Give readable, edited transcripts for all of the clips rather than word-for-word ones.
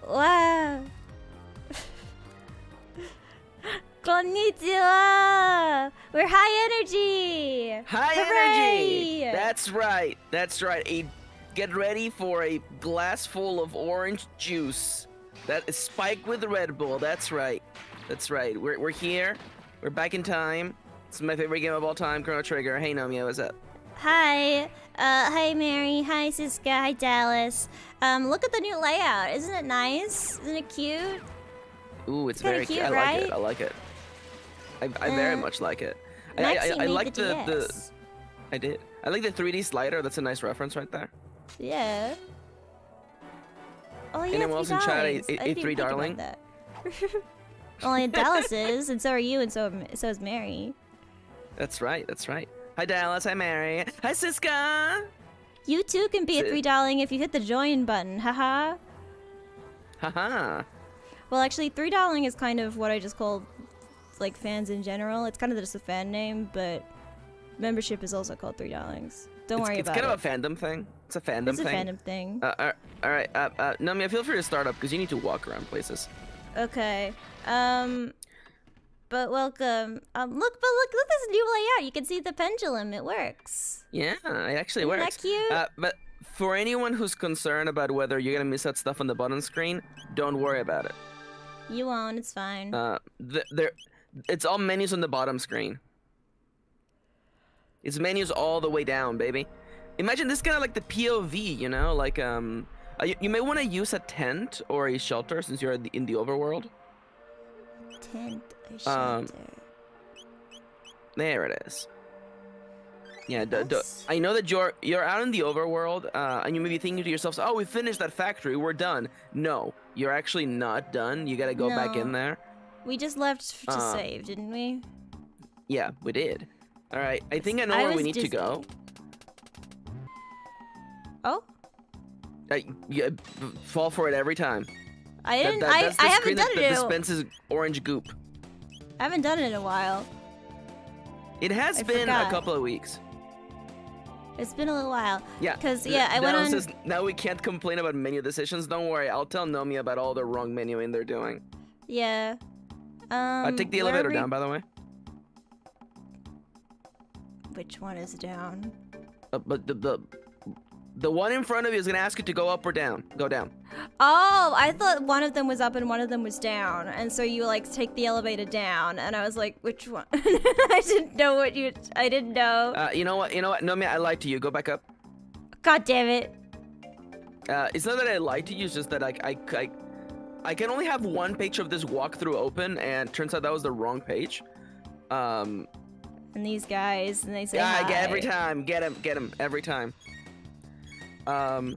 Wow. Konnichiwa! We're high energy! High Hooray! energy! That's right. That's right. Get ready for a glass full of orange juice. That is spiked with Red Bull. That's right. That's right. We're here. We're back in time. It's my favorite game of all time, Chrono Trigger. Hey, Nomia, what's up? Hi. Hi Mary. Hi Siska. Hi Dallas. Look at the new layout. Isn't it nice? Isn't it cute? Ooh, it's very cute, I right? like it. I like it. I very much like it. MAXI I made like the the DS. I did. I like the 3D slider. That's a nice reference right there. Yeah. Oh yeah, Anyone else in chat $3. I didn't a even 3 think about darling? that. Only Dallas is, and so are you, and so is Mary. That's right. That's right. Hi Dallas. Hi Mary. Hi Siska. You too can be a $3 if you hit the join button. Haha. Haha. Well, actually, $3 is kind of what I just called like fans in general. It's kind of just a fan name, but membership is also called $3. Don't worry about it. It's kind of a fandom thing. It's a fandom It's a thing. fandom thing. All right. Nomia, feel free to start up because you need to walk around places. Okay. But welcome. Look at this new layout. You can see the pendulum. It works. Yeah, it actually Isn't works. that cute? But for anyone who's concerned about whether you're gonna miss out stuff on the button screen, don't worry about it. You won't. It's fine. It's all menus on the bottom screen. It's menus all the way down, baby. Imagine this kind of like the POV, you know, like you may want to use a tent or a shelter since you're in the overworld. Tent or shelter. There it is. Yeah, I know that you're out in the overworld, and you may be thinking to yourselves, "Oh, we finished that factory. We're done." No, you're actually not done. You gotta go back in there. We just left to save, didn't we? Yeah, we did. All right, I think I know where we need to go. Oh? You fall for it every time. I didn't. That's the I haven't screen done that it. dispenses orange goop. I haven't done it in a while. It has been a couple of weeks. It's been a little while. Yeah. Because I went on. Says, now we can't complain about menu decisions. Don't worry, I'll tell Nomia about all the wrong menuing they're doing. Yeah. Take the elevator down, by the way. Which one is down? But the one in front of you is gonna ask you to go up or down. Go down. Oh, I thought one of them was up and one of them was down, and so you like take the elevator down, and I was like, which one? I didn't know what you. I didn't know. You know what? Nomia, I lied to you. Go back up. God damn it. It's not that I lied to you. It's just that I can only have one page of this walkthrough open, and turns out that was the wrong page. And these guys, and they say yeah, hi. every time, get him every time. Welcome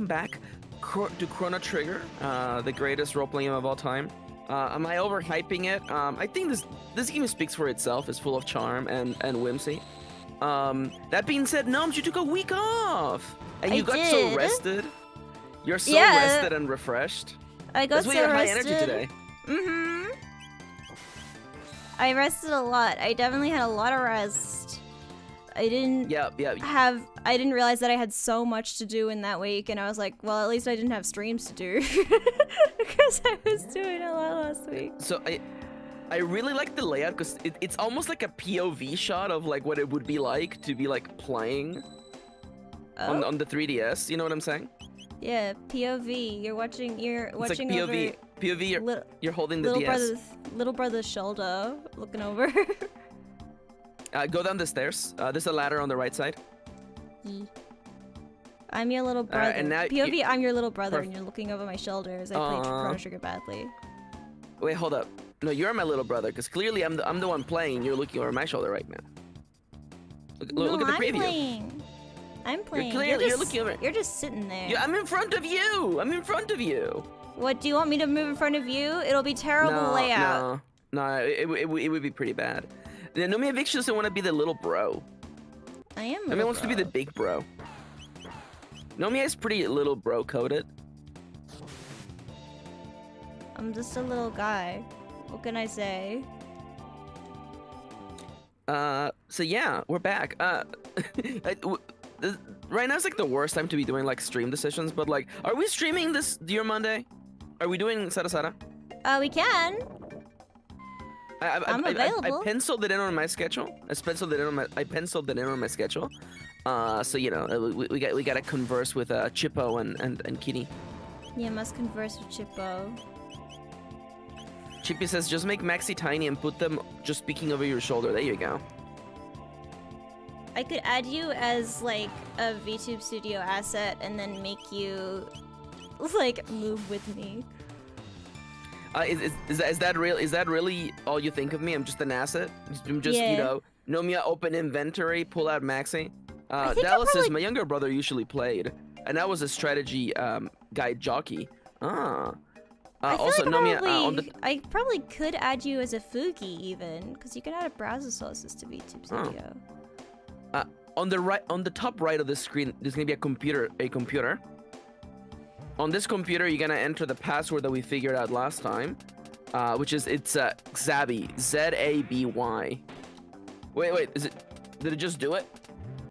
back to Chrono Trigger, the greatest role-playing game of all time. Am I overhyping it? I think this game speaks for itself. It's full of charm and whimsy. That being said, Noms, you took a week off, and you got so rested. You're so rested and refreshed. I got so rested. High energy today. I rested a lot. I definitely had a lot of rest. I didn't I didn't realize that I had so much to do in that week, and I was like, well, at least I didn't have streams to do because I was doing a lot last week. So I really like the layout because it's almost like a POV shot of like what it would be like to be like playing on the 3DS. You know what I'm saying? Yeah, POV. You're watching. It's like POV. POV. You're holding the DS. Little brother's shoulder, looking over. Go down the stairs. There's a ladder on the right side. I'm your little brother. And now POV, I'm your little brother, and you're looking over my shoulder as I play Chrono Trigger badly. Wait, hold up. No, you're my little brother, because clearly I'm the one playing. You're looking over my shoulder right now. Look at the preview. I'm playing. You're looking over. You're just sitting there. Yeah, I'm in front of you. I'm in front of you. What, do you want me to move in front of you? It'll be terrible layout. No, it would be pretty bad. Nomia Vix doesn't want to be the little bro. I am. Nomia wants to be the big bro. Nomia is pretty little bro coded. I'm just a little guy. What can I say? So yeah, we're back. right now is like the worst time to be doing like stream decisions. But like, are we streaming this Dear Monday? Are we doing Sara Sara? We can. I'm available. I penciled it in on my schedule. I penciled it in on my schedule. So you know, we gotta converse with Chippo and Kitty. Yeah, must converse with Chippo. Chippy says, just make Maxi tiny and put them just peeking over your shoulder. There you go. I could add you as like a VTube Studio asset and then make you like move with me. Is that real? Is that really all you think of me? I'm just an asset. I'm just you know, Nomia open inventory, pull out Maxi. Dallas says my younger brother usually played, and I was a strategy guide jockey. Also, Nomia, I probably could add you as a Fugi even, because you can add a browser sources to VTube Studio. On the top right of the screen, there's gonna be a computer. On this computer, you're gonna enter the password that we figured out last time, which is Zaby, Z-A-B-Y. Wait, did it just do it?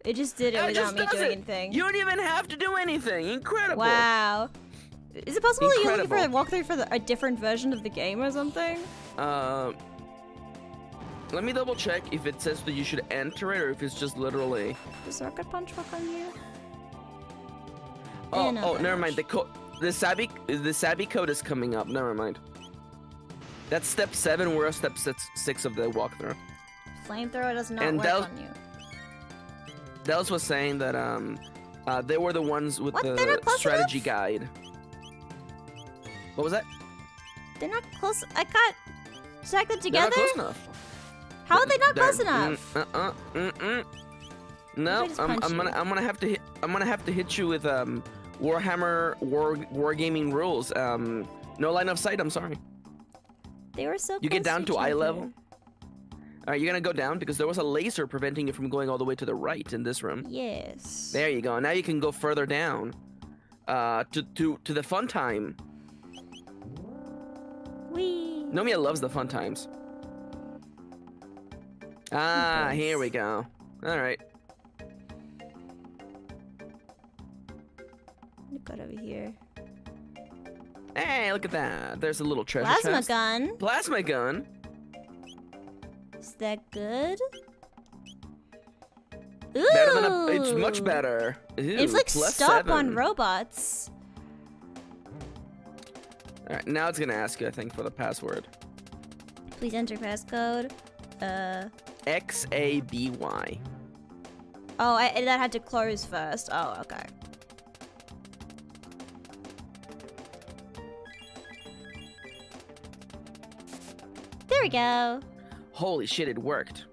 It just did it without me doing anything. You don't even have to do anything. Incredible. Wow. Is it possible that you're looking for a walkthrough for a different version of the game or something? Let me double check if it says that you should enter it or if it's just literally. Does Rocket Punch work on you? Oh, never mind. The Sabi code is coming up. Never mind. That's step 7. We're at step 6 of the walkthrough. Flamethrower does not work on you. Dallas was saying that they were the ones with the strategy guide. What was that? They're not close. I got stacked together. They're not close enough. How are they not close enough? No, I'm gonna have to hit you with Warhammer Wargaming rules. No line of sight. I'm sorry. They were so. You get down to eye level. All right, you're gonna go down because there was a laser preventing you from going all the way to the right in this room. Yes. There you go. Now you can go further down. To the fun time. Whee! Nomia loves the fun times. Here we go. All right. Got over here. Hey, look at that. There's a little treasure Plasma chest. gun. Plasma gun. Is that good? Ooh. Better than it's much better. Ooh, inflict stop 7. on robots. All right, now it's gonna ask you, I think, for the password. Please enter passcode. XABY. Oh, that had to close first. Oh, okay. There we go. Holy shit, it worked.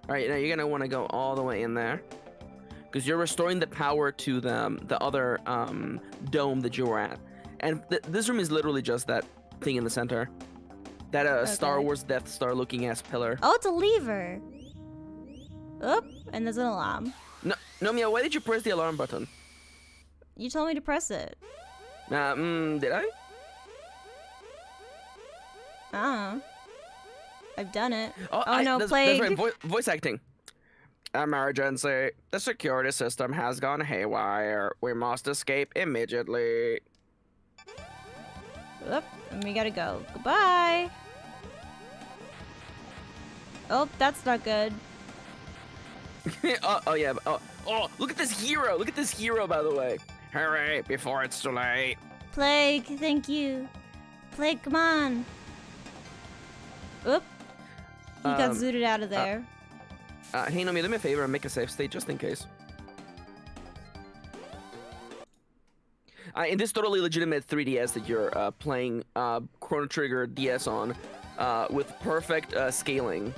All right, now you're gonna want to go all the way in there, because you're restoring the power to the other dome that you were at. And this room is literally just that thing in the center. That Star Wars Death Star looking ass pillar. Oh, it's a lever. Oop, and there's an alarm. No, Nomia, why did you press the alarm button? You told me to press it. Did I? I've done it. Oh no, that's Plague. right, voice acting. Emergency. The security system has gone haywire. We must escape immediately. Oop, and we gotta go. Goodbye. Oh, that's not good. Oh, yeah. Oh, look at this hero. Look at this hero, by the way. Hurry, before it's too late. Plague, thank you. Plague, come on. Oop. He got zooted out of there. Hey, Nomia, do me a favor and make a safe state just in case. In this totally legitimate 3DS that you're playing Chrono Trigger DS on with perfect scaling.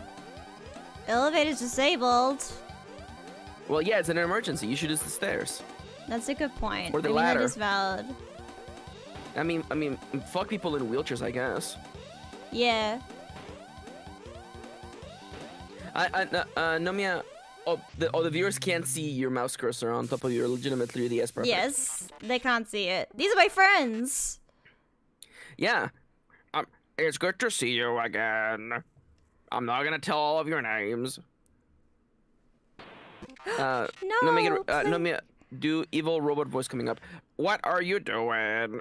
Elevator's disabled. Well, yeah, it's an emergency. You should use the stairs. That's a good point. Or the ladder. That is valid. I mean, fuck people in wheelchairs, I guess. Yeah. Nomia, the viewers can't see your mouse cursor on top of your legitimate 3DS. Perfect. Yes, they can't see it. These are my friends. Yeah. It's good to see you again. I'm not gonna tell all of your names. No. Nomia, do evil robot voice coming up. What are you doing?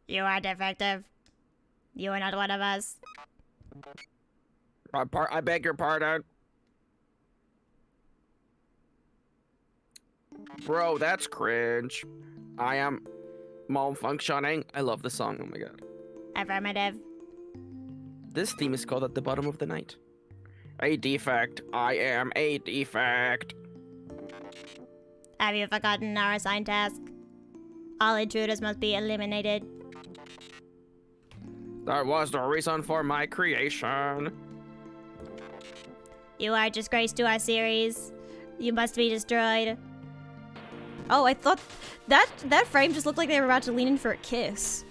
You are defective. You are not one of us. I beg your pardon. Bro, that's cringe. I am malfunctioning. I love the song. Oh my god. Affirmative. This theme is called At the Bottom of the Night. A defect. I am a defect. Have you forgotten our assigned task? All intruders must be eliminated. That was the reason for my creation. You are a disgrace to our series. You must be destroyed. Oh, I thought that frame just looked like they were about to lean in for a kiss.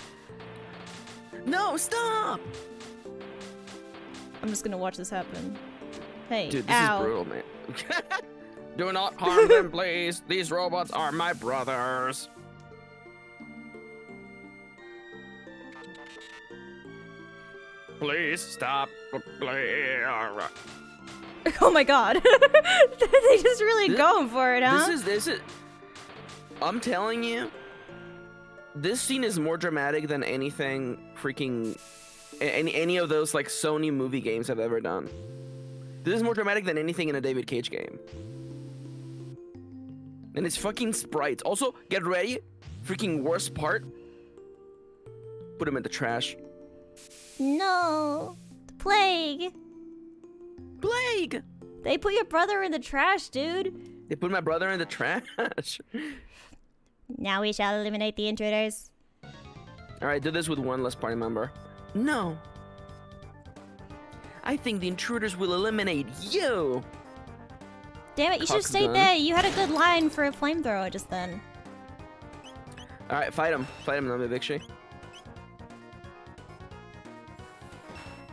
No, stop! I'm just gonna watch this happen. Hey, dude, this ow. is brutal, man. Do not harm them, please. These robots are my brothers. Please stop. Oh my god. They just really going for it, huh? This is. I'm telling you, this scene is more dramatic than anything freaking any of those like Sony movie games I've ever done. This is more dramatic than anything in a David Cage game. And it's fucking sprites. Also, get ready. Freaking worst part. Put him in the trash. No. The plague. Plague! They put your brother in the trash, dude. They put my brother in the trash. Now we shall eliminate the intruders. Alright, do this with one less party member. No. I think the intruders will eliminate you. Damn it, you should have stayed there. You had a good line for a flamethrower just then. Alright, fight him. Fight him, Nomia Victory.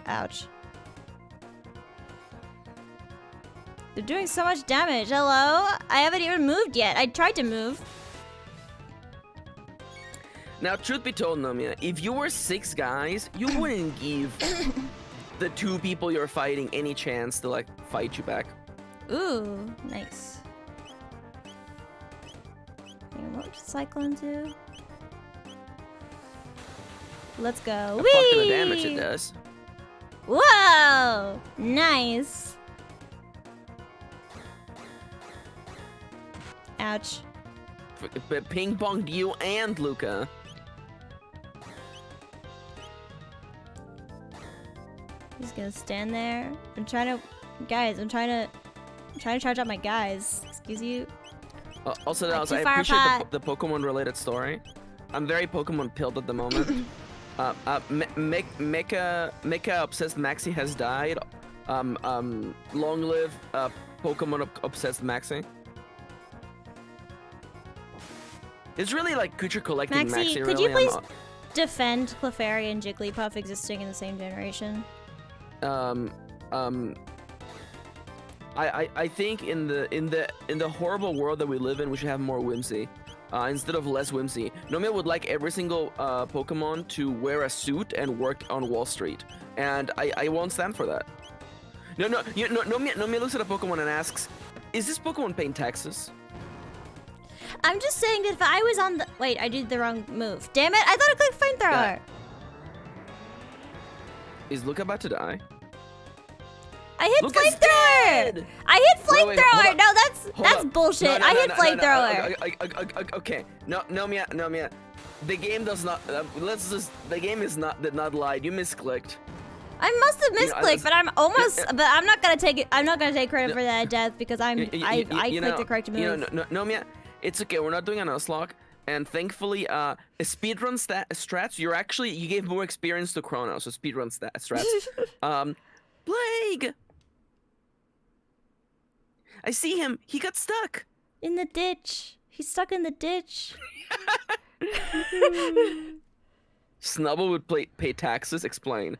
Ouch. They're doing so much damage. Hello? I haven't even moved yet. I tried to move. Now, truth be told, Nomia, if you were 6 guys, you wouldn't give the 2 people you're fighting any chance to, like, fight you back. Ooh, nice. And what would Cyclone do? Let's go. A fuck ton of damage it does. Whoa! Nice. Ouch. Ping ponged you and Luca. He's gonna stand there. I'm trying to, guys. I'm trying to charge up my guys. Excuse you. Also, I appreciate the Pokemon related story. I'm very Pokemon pilled at the moment. Mecha obsessed Maxi has died. Long live Pokemon obsessed Maxi. It's really like creature collecting Maxi. Could really. You please defend Clefairy and Jigglypuff existing in the same generation? I think in the horrible world that we live in, we should have more whimsy. Instead of less whimsy. Nomia would like every single Pokemon to wear a suit and work on Wall Street. And I won't stand for that. Nomia looks at a Pokemon and asks, is this Pokemon paying taxes? I'm just saying that if I was on the... Wait, I did the wrong move. Damn it, I thought I clicked flamethrower. Is Luca about to die? I hit flamethrower! I hit flamethrower! No, that's bullshit. I hit flamethrower. Okay, Nomia. The game does not. The game did not lie. You misclicked. I must have misclicked, but I'm almost. But I'm not gonna take it. I'm not gonna take credit for that death because I clicked the correct move. Nomia, it's okay. We're not doing a Nuzlocke, and thankfully, speedrun strats. You gave more experience to Chrono, so speedrun strats. Plague. I see him. He got stuck. In the ditch. He's stuck in the ditch. Snubble would pay taxes. Explain.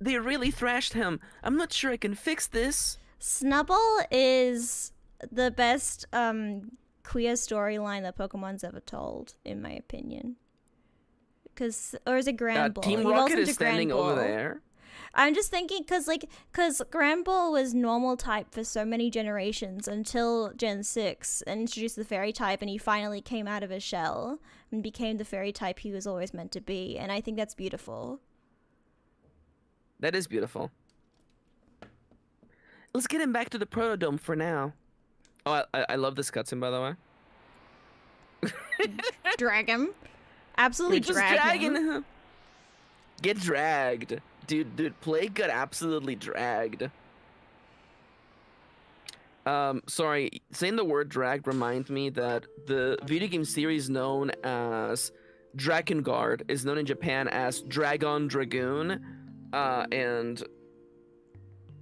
They really thrashed him. I'm not sure I can fix this. Snubble is the best queer storyline that Pokemon's ever told, in my opinion. Or is it Granbull? Team Rocket is standing over there. I'm just thinking, cause Granbull was normal type for so many generations until Gen 6 and introduced the fairy type, and he finally came out of his shell and became the fairy type he was always meant to be, and I think that's beautiful. That is beautiful. Let's get him back to the Protodome for now. Oh, I love this cutscene, by the way. Drag him. Absolutely drag him. Get dragged. Dude, Plague got absolutely dragged. Sorry, saying the word dragged reminds me that the video game series known as Drakengard is known in Japan as Dragon Dragoon. And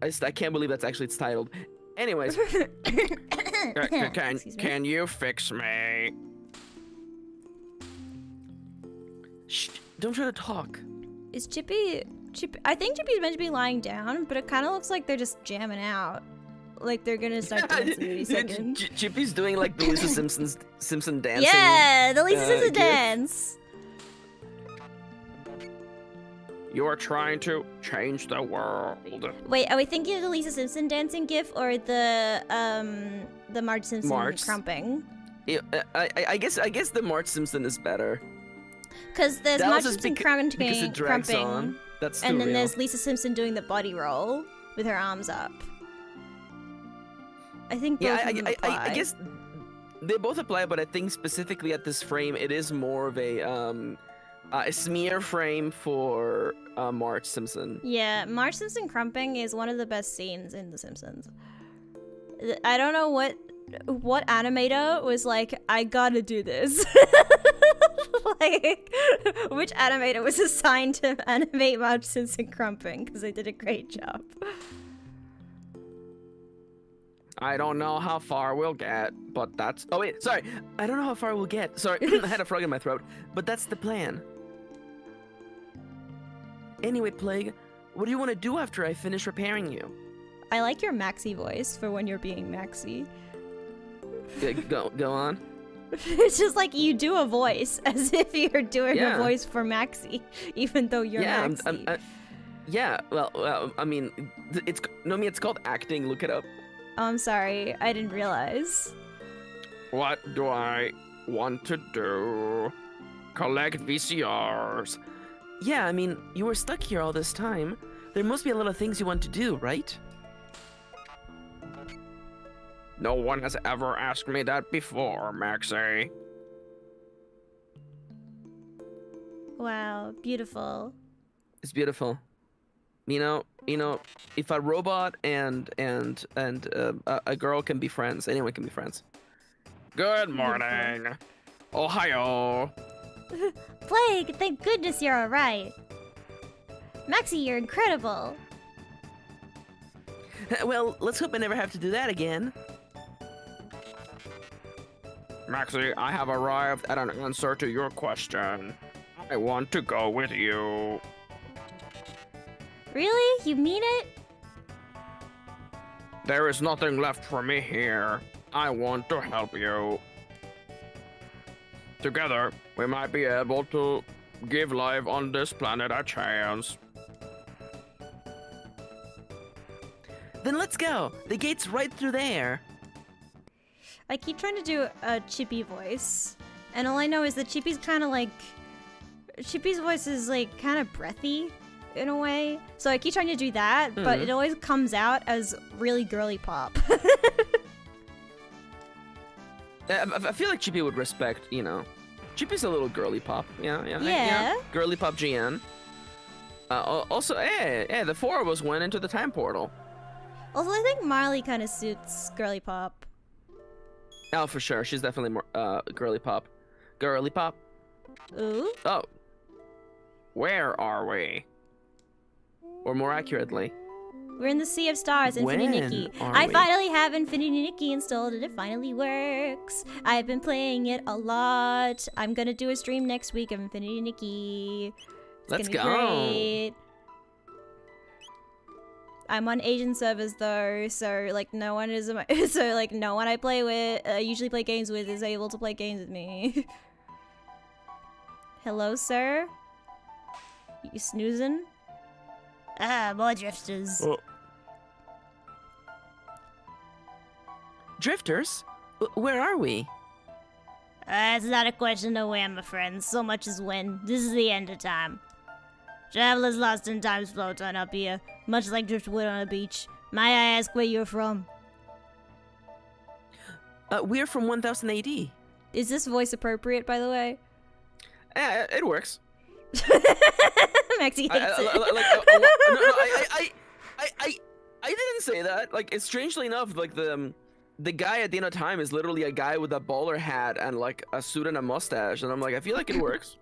I can't believe that's actually its titled. Anyways. Can you fix me? Shh, don't try to talk. Is Chippy? I think Chippy's meant to be lying down, but it kind of looks like they're just jamming out. Like they're gonna start dancing any second. Chippy's doing like the Lisa Simpson dancing. Yeah, the Lisa Simpson dance. You're trying to change the world. Wait, are we thinking of the Lisa Simpson dancing gif or the Marge Simpson crumping? Yeah, I guess the Marge Simpson is better. Because there's Marge Simpson crumping, on. That's and then real. there's Lisa Simpson doing the body roll with her arms up. I think both of them apply. I guess they both apply, but I think specifically at this frame, it is more of a smear frame for Marge Simpson. Yeah, Marge Simpson crumping is one of the best scenes in The Simpsons. I don't know what animator was like, I gotta do this. Like, which animator was assigned to animate Marge Simpson crumping, because they did a great job. I don't know how far we'll get, but that's... Oh, wait, sorry. I don't know how far we'll get. Sorry, I had a frog in my throat. But that's the plan. Anyway, Plague, what do you want to do after I finish repairing you? I like your Maxi voice for when you're being Maxi. Go on. It's just like you do a voice as if you're doing a voice for Maxi, even though you're Maxi. Yeah, well, I mean, Nomia, it's called acting. Look it up. Oh, I'm sorry. I didn't realize. What do I want to do? Collect VCRs. Yeah, I mean, you were stuck here all this time. There must be a lot of things you want to do, right? No one has ever asked me that before, Maxi. Wow, beautiful. It's beautiful. You know, if a robot and a girl can be friends, anyone can be friends. Good morning. Ohio. Plague, thank goodness you're alright. Maxi, you're incredible. Well, let's hope I never have to do that again. Maxi, I have arrived at an answer to your question. I want to go with you. Really? You mean it? There is nothing left for me here. I want to help you. Together, we might be able to give life on this planet a chance. Then let's go. The gate's right through there. I keep trying to do a Chippy voice, and all I know is that Chippy's kind of like... Chippy's voice is like kind of breathy in a way. So I keep trying to do that, but it always comes out as really girly pop. I feel like Chippy would respect, you know. Chippy's a little girly pop. Yeah. Girly pop GN. Also, the four of us went into the time portal. Also, I think Marley kind of suits girly pop. Oh, for sure. She's definitely more girly pop. Girly pop. Ooh. Oh. Where are we? Or more accurately, we're in the Sea of Stars, Infinity Nikki. I finally have Infinity Nikki installed and it finally works. I've been playing it a lot. I'm gonna do a stream next week of Infinity Nikki. Let's go. Great. I'm on Asian servers though, so like no one is no one I play with, usually play games with, is able to play games with me. Hello, sir. You snoozing? More drifters. Oh. Drifters? Where are we? It's not a question of where, my friends, so much as when. This is the end of time. Travelers lost in time's float on up here, much like driftwood on a beach. May I ask where you're from? We're from 1000 AD. Is this voice appropriate, by the way? It works. Maxi hates it. I didn't say that. Like, it's strangely enough, like the guy at the end of time is literally a guy with a bowler hat and like a suit and a mustache, and I'm like, I feel like it works.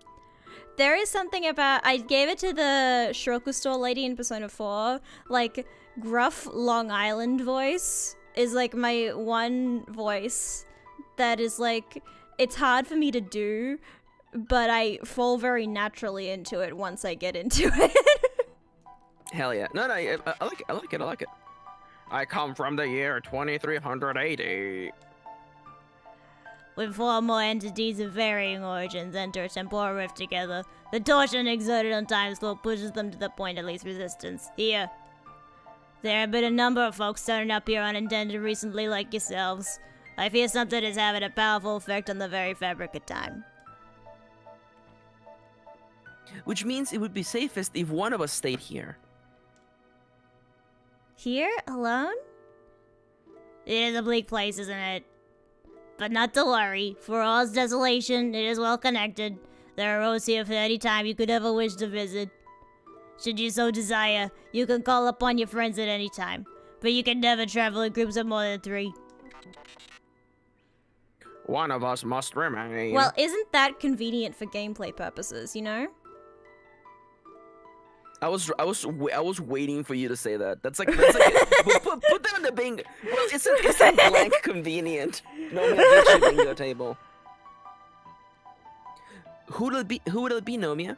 There is something about, I gave it to the Shiroko store lady in Persona 4, like, gruff Long Island voice is like my one voice that is like, it's hard for me to do, but I fall very naturally into it once I get into it. Hell yeah. No, I like it. I come from the year 2380. When four more entities of varying origins enter a temporal rift together, the torsion exerted on time's flow pushes them to the point of least resistance. Here. There have been a number of folks turning up here unintended recently like yourselves. I fear something is having a powerful effect on the very fabric of time. Which means it would be safest if one of us stayed here. Here? Alone? It is a bleak place, isn't it? But not to worry, for all's desolation, it is well connected. There are roads here for any time you could ever wish to visit. Should you so desire, you can call upon your friends at any time, but you can never travel in groups of more than 3. One of us must remain. Well, isn't that convenient for gameplay purposes, you know? I was waiting for you to say that. That's like put that on the bingo. Well, isn't blank convenient? Nomia bingo table. Who would it be, Nomia?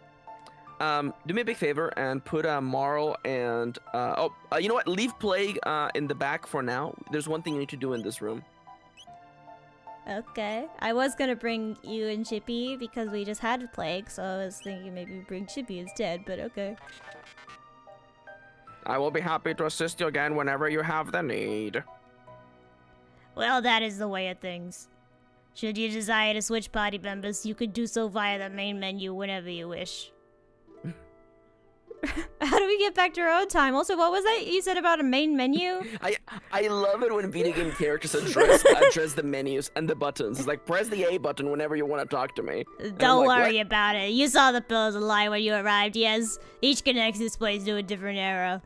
Do me a big favor and put Marl and you know what? Leave Plague in the back for now. There's one thing you need to do in this room. Okay. I was gonna bring you and Chippy because we just had Plague, so I was thinking maybe bring Chippy instead, but okay. I will be happy to assist you again whenever you have the need. Well, that is the way of things. Should you desire to switch party members, you could do so via the main menu whenever you wish. How do we get back to our own time? Also, what was that you said about a main menu? I love it when video game characters address the menus and the buttons. It's like, press the A button whenever you want to talk to me. Don't worry about it. You saw the pillars of light when you arrived, yes? Each connects this place to a different era.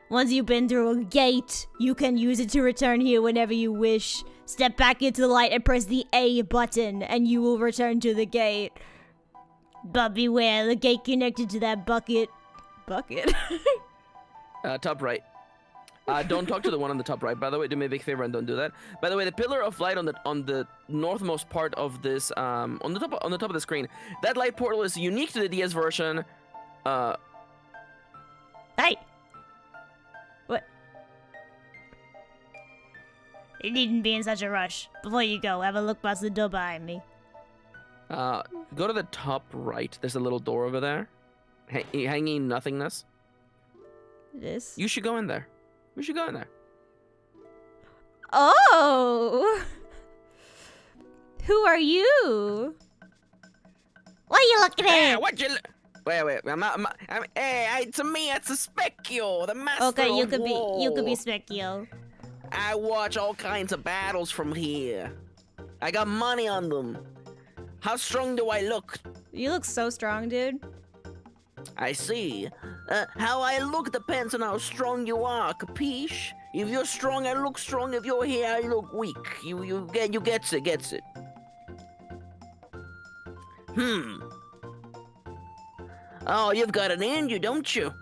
Once you've been through a gate, you can use it to return here whenever you wish. Step back into the light and press the A button, and you will return to the gate. But beware, the gate connected to that bucket. Top right. Don't talk to the one on the top right, by the way. Do me a big favor and don't do that. By the way, the pillar of light on the northmost part of this on the top of the screen, that light portal is unique to the DS version. Hey! What? You needn't be in such a rush. Before you go, have a look past the door behind me. Go to the top right. There's a little door over there. Hanging nothingness. This? You should go in there. We should go in there. Oh! Who are you? What are you looking at? Hey, wait. Hey, it's me. It's a Specchio, the master. Okay, you of could war. be Specchio. I watch all kinds of battles from here. I got money on them. How strong do I look? You look so strong, dude. I see. How I look depends on how strong you are, capiche? If you're strong, I look strong. If you're here, I look weak. You gets it. Oh, you've got an in, don't you?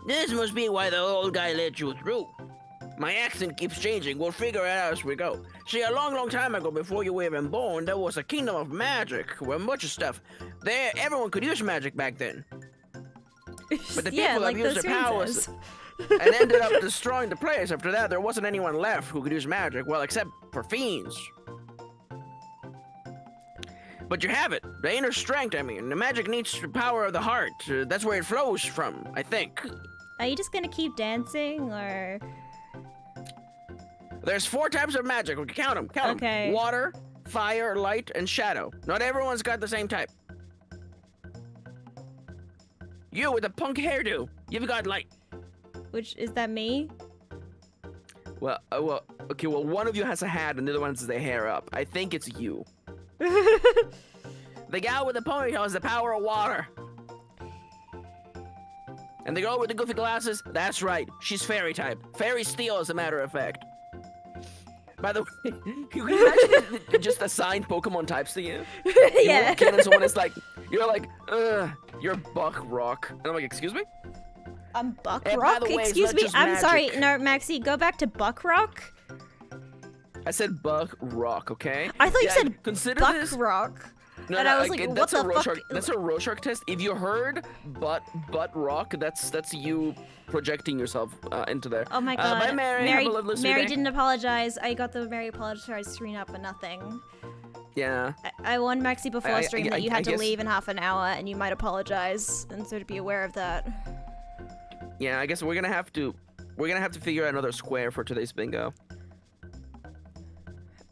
This must be why the old guy let you through. My accent keeps changing. We'll figure it out as we go. See, a long time ago, before you were even born, there was a kingdom of magic where much of stuff. Everyone could use magic back then. But the people have used their powers and ended up destroying the place. After that, there wasn't anyone left who could use magic, well, except for fiends. But you have it, the inner strength, I mean. The magic needs the power of the heart. That's where it flows from, I think. Are you just gonna keep dancing, or? There's 4 types of magic. We can count them. Count them. Okay. Water, fire, light, and shadow. Not everyone's got the same type. You with the punk hairdo. You've got light. Which is that me? Well, okay. Well, one of you has a hat, and the other one has the hair up. I think it's you. The gal with the ponytail has the power of water. And the girl with the goofy glasses, that's right. She's fairy type. Fairy steel, as a matter of fact. By the way, you can imagine just assign Pokemon types to you. Yeah. You walk in and someone is like, you're Buck Rock. And I'm like, excuse me? I'm Buck And Rock? by the way, it's Excuse not me, just I'm sorry. magic. No, Maxi, go back to Buck Rock. I said Buck Rock, okay? I thought you said consider Buck this. Rock. No, and no, I was like, that's what a the fuck? Rorschach. That's a Rorschach test. If you heard butt rock, that's you projecting yourself into there. Oh my god. Bye, Mary. Have a lovely Mary day. didn't apologize. I got the Mary apologized screen up and nothing. Yeah. I warned Maxi before stream that you had to guess- leave in half an hour and you might apologize, and so to be aware of that. Yeah, I guess we're gonna have to figure out another square for today's bingo.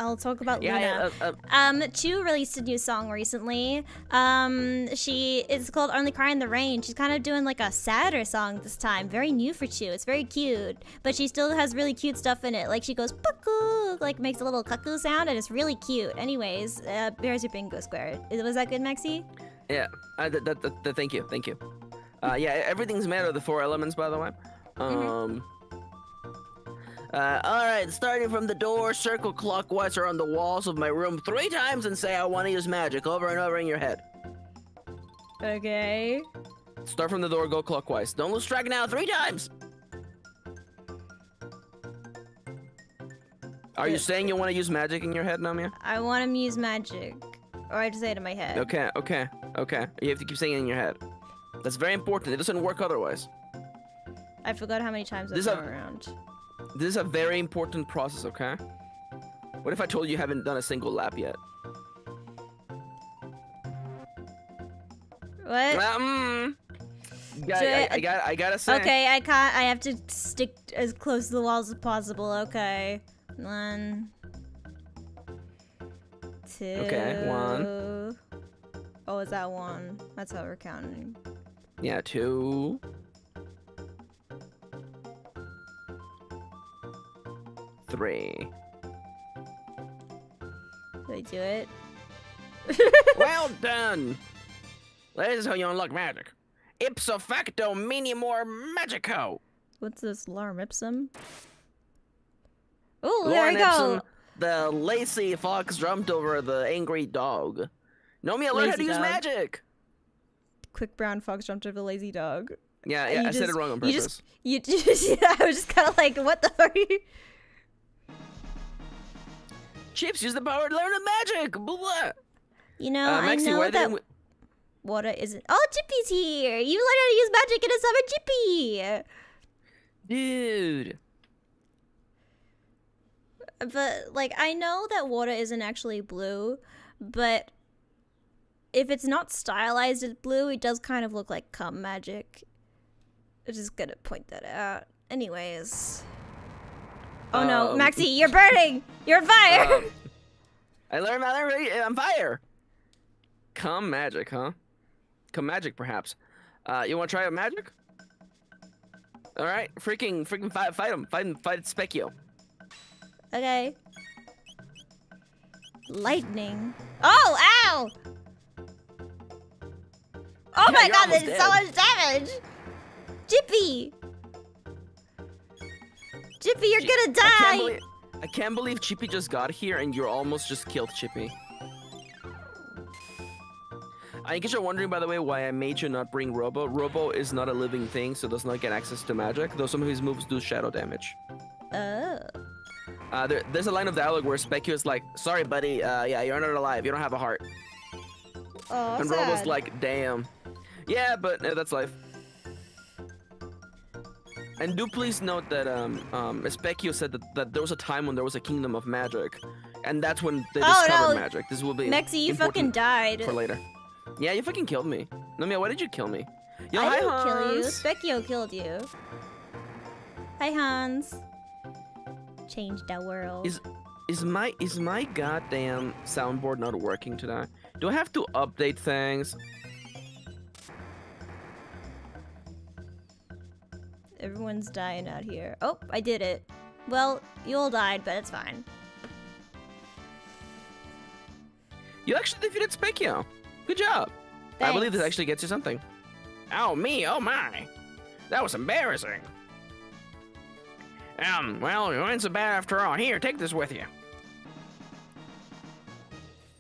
I'll talk about Luna. Chu released a new song recently. It's called Only Cry in the Rain. She's kind of doing like a sadder song this time. Very new for Chu. It's very cute, but she still has really cute stuff in it. Like she goes cuckoo, like makes a little cuckoo sound, and it's really cute. Anyways, here's your bingo square. Was that good, Maxi? Yeah. Thank you. Yeah, everything's made of the 4 elements, by the way. Alright, starting from the door, circle clockwise around the walls of my room 3 times and say I want to use magic over and over in your head. Okay. Start from the door, go clockwise. Don't lose track now, 3 times! Are you saying you want to use magic in your head, Nomia? I want to use magic. Or I just say it in my head. Okay. You have to keep saying it in your head. That's very important. It doesn't work otherwise. I forgot how many times I've gone around. This is a very important process, okay? What if I told you haven't done a single lap yet? What? I gotta say. Okay, I can't. I have to stick as close to the walls as possible. Okay. 1, 2. Okay, 1. Oh, is that 1? That's how we're counting. Yeah, 2. 3. Did I do it? Well done! This is how you unlock magic. Ipso facto minimor magico! What's this? Lorem ipsum? Oh, there Lauren we go! Ipsum, the lazy fox jumped over the angry dog. Nomia learned how to Lazy use dog. magic! Quick brown fox jumped over the lazy dog. Yeah, I said it wrong on You purpose. just, yeah, I was just kind of like, what the fuck? Chips, use the power to learn the magic! Blah, blah. You know, Maxi, I know why that didn't water isn't. Oh, Chippy's here! You learned how to use magic in a summer, Chippy! Dude. But, like, I know that water isn't actually blue, but if it's not stylized as blue, it does kind of look like cum magic. I'm just gonna point that out. Anyways. Oh no, Maxi, you're burning! You're on fire! I learned on fire! Come magic, huh? Come magic, perhaps. You wanna try out magic? Alright, freaking fight him. Fight Specchio. Okay. Lightning. Oh, ow! Oh Yeah, my you're god, almost there's so much damage! Jippy! Jippy, you're gonna die! I can't believe Chippy just got here and you're almost just killed Chippy. I guess you're wondering, by the way, why I made you not bring Robo. Robo is not a living thing, so does not get access to magic, though some of his moves do shadow damage. Oh. There's a line of dialogue where Specchio is like, sorry, buddy, yeah, you're not alive, you don't have a heart. Oh, And sad. Robo's like, damn. Yeah, but that's life. And do please note that Specchio said that there was a time when there was a kingdom of magic, and that's when they discovered magic. This will be Maxi, you fucking important died. for later. Yeah, you fucking killed me. Nomia, why did you kill me? Yo, I hi, didn't kill you. Hans. Specchio killed you. Hi, Hans. Change the world. Is my goddamn soundboard not working today? Do I have to update things? Everyone's dying out here. Oh, I did it. Well, you all died, but it's fine. You actually defeated Specchio. Good job. Thanks. I believe this actually gets you something. Oh, me. Oh, my. That was embarrassing. Well, you weren't so bad after all. Here, take this with you.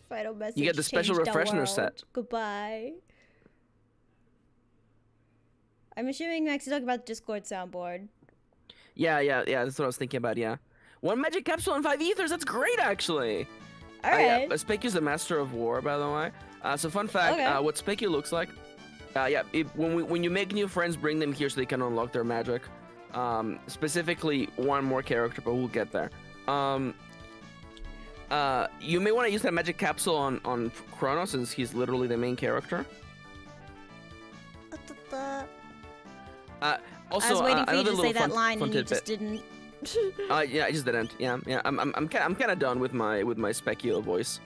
Final message. You get the special refresher set. Goodbye. I'm assuming Max is talking about the Discord soundboard. Yeah. That's what I was thinking about. Yeah. 1 magic capsule and 5 ethers. That's great, actually. All right. Specchio's the master of war, by the way. So fun fact, okay. what Specchio looks like. When you make new friends, bring them here so they can unlock their magic. Specifically, one more character, but we'll get there. You may want to use that magic capsule on Chrono, since he's literally the main character. Also, I was waiting for you to say that fun, line, fun and you just didn't. Yeah, I just didn't. Yeah. I'm kind of done with my Specchio voice.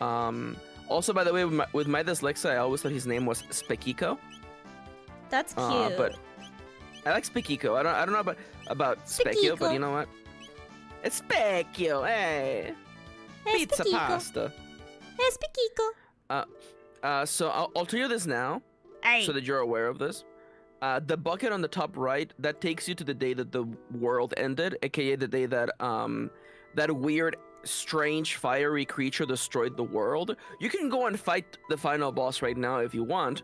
Also, by the way, with my dyslexia, I always thought his name was Specchico. That's cute. But I like Specchico. I don't know about Specchio, but you know what? It's Specchio. Hey. Pizza pasta. Hey, Specchico. So I'll tell you this now, so that you're aware of this. The bucket on the top right, that takes you to the day that the world ended, aka the day that that weird, strange, fiery creature destroyed the world. You can go and fight the final boss right now if you want.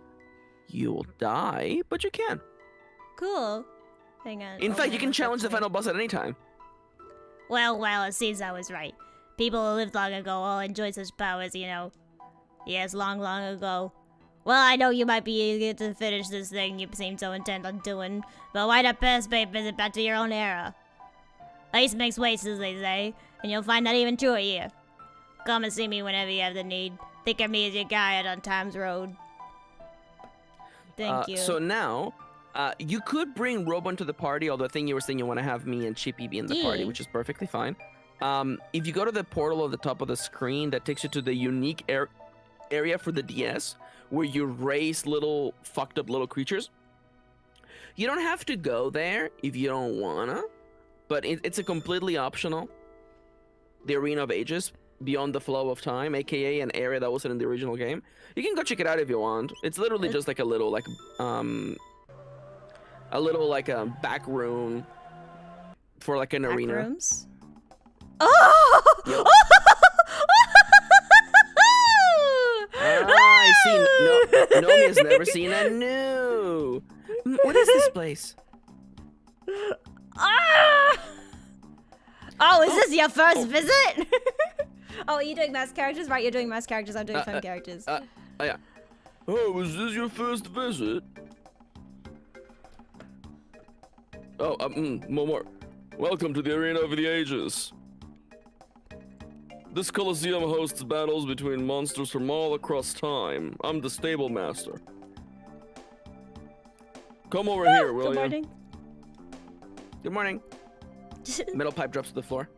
You'll die, but you can. Cool. Hang on. In fact, you can challenge the final boss at any time. Well, it seems I was right. People who lived long ago all enjoyed such powers, you know. Yes, long ago. Well, I know you might be eager to finish this thing you seem so intent on doing, but why not best pay a visit back to your own era? Ice makes waste, as they say, and you'll find that even truer here. Come and see me whenever you have the need. Think of me as your guide on Time's Road. Thank you. So now, you could bring Robon to the party, although I think you were saying you want to have me and Chippy be in the party, which is perfectly fine. If you go to the portal at the top of the screen, that takes you to the unique area for the DS, where you raise little fucked up little creatures. You don't have to go there if you don't wanna, but it's a completely optional. The Arena of Ages, Beyond the Flow of Time, aka an area that wasn't in the original game. You can go check it out if you want. It's literally just like a little back room for like an arena. Rooms? Oh! Yep. I see. Nomia's never seen a new. What is this place? Oh, is this your first visit? Oh, are you doing mass characters? Right, you're doing mass characters. I'm doing fun characters. Oh, yeah. Oh, is this your first visit? Oh, more. Welcome to the Arena of the Ages. This Colosseum hosts battles between monsters from all across time. I'm the stable master. Come over here, will you? Good morning. Good morning. Metal pipe drops to the floor.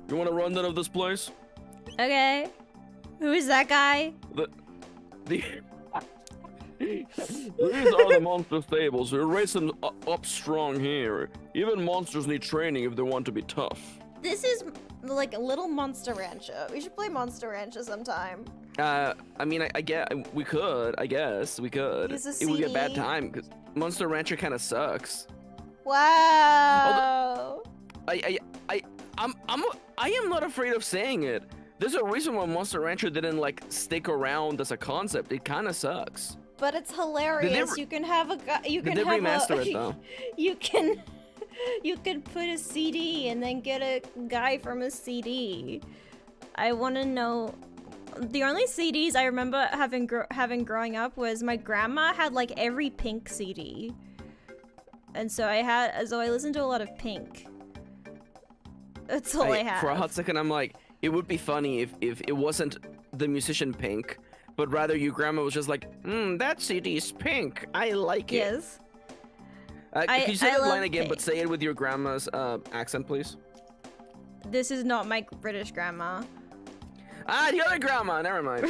You want a rundown of this place? Okay. Who is that guy? These are the monster stables. We raise them up strong here. Even monsters need training if they want to be tough. This is like a little Monster Rancher. We should play Monster Rancher sometime. I mean, I guess we could. I guess we could. It would be a bad time because Monster Rancher kind of sucks. Wow. I am not afraid of saying it. There's a reason why Monster Rancher didn't like stick around as a concept. It kind of sucks. But it's hilarious. You can have a guy. You can have remaster it though. You can put a CD and then get a guy from a CD. I want to know. The only CDs I remember having growing up was my grandma had like every Pink CD, and so I listened to a lot of Pink. That's all I had. For a hot second, I'm like, it would be funny if it wasn't the musician Pink, but rather your grandma was just like, that CD's Pink. I like it. Yes. Can you say that line again, but say it with your grandma's accent, please? This is not my British grandma. Ah, the other grandma. Never mind.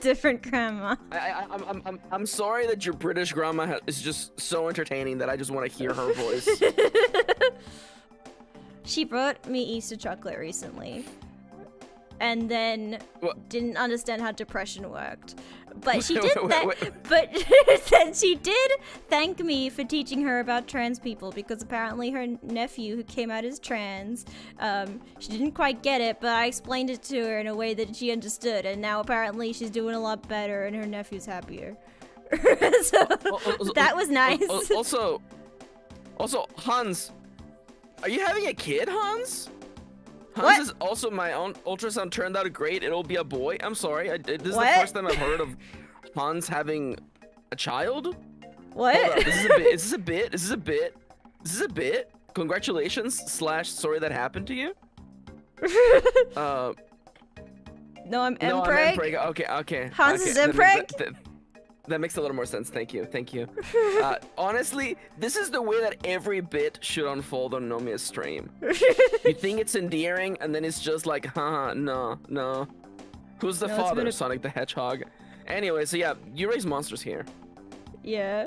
Different grandma. I'm sorry that your British grandma is just so entertaining that I just want to hear her voice. She brought me Easter chocolate recently, and then didn't understand how depression worked. But she did but then she did thank me for teaching her about trans people, because apparently her nephew, who came out as trans, she didn't quite get it, but I explained it to her in a way that she understood, and now apparently she's doing a lot better and her nephew's happier. So that was nice. Also, Hans, are you having a kid, Hans? Hans is also my own ultrasound turned out great. It'll be a boy. I'm sorry. This is the first time I've heard of Hans having a child. What? Hold up. Is this a bit? Is this a bit? Congratulations / sorry that happened to you. No, I'm Empreg. No, I'm Empreg. Okay. Hans is Empreg. That makes a little more sense. Thank you. Honestly, this is the way that every bit should unfold on Nomia's stream. You think it's endearing, and then it's just like, haha, no. Who's the father? Sonic the Hedgehog. Anyway, so yeah, you raise monsters here. Yeah.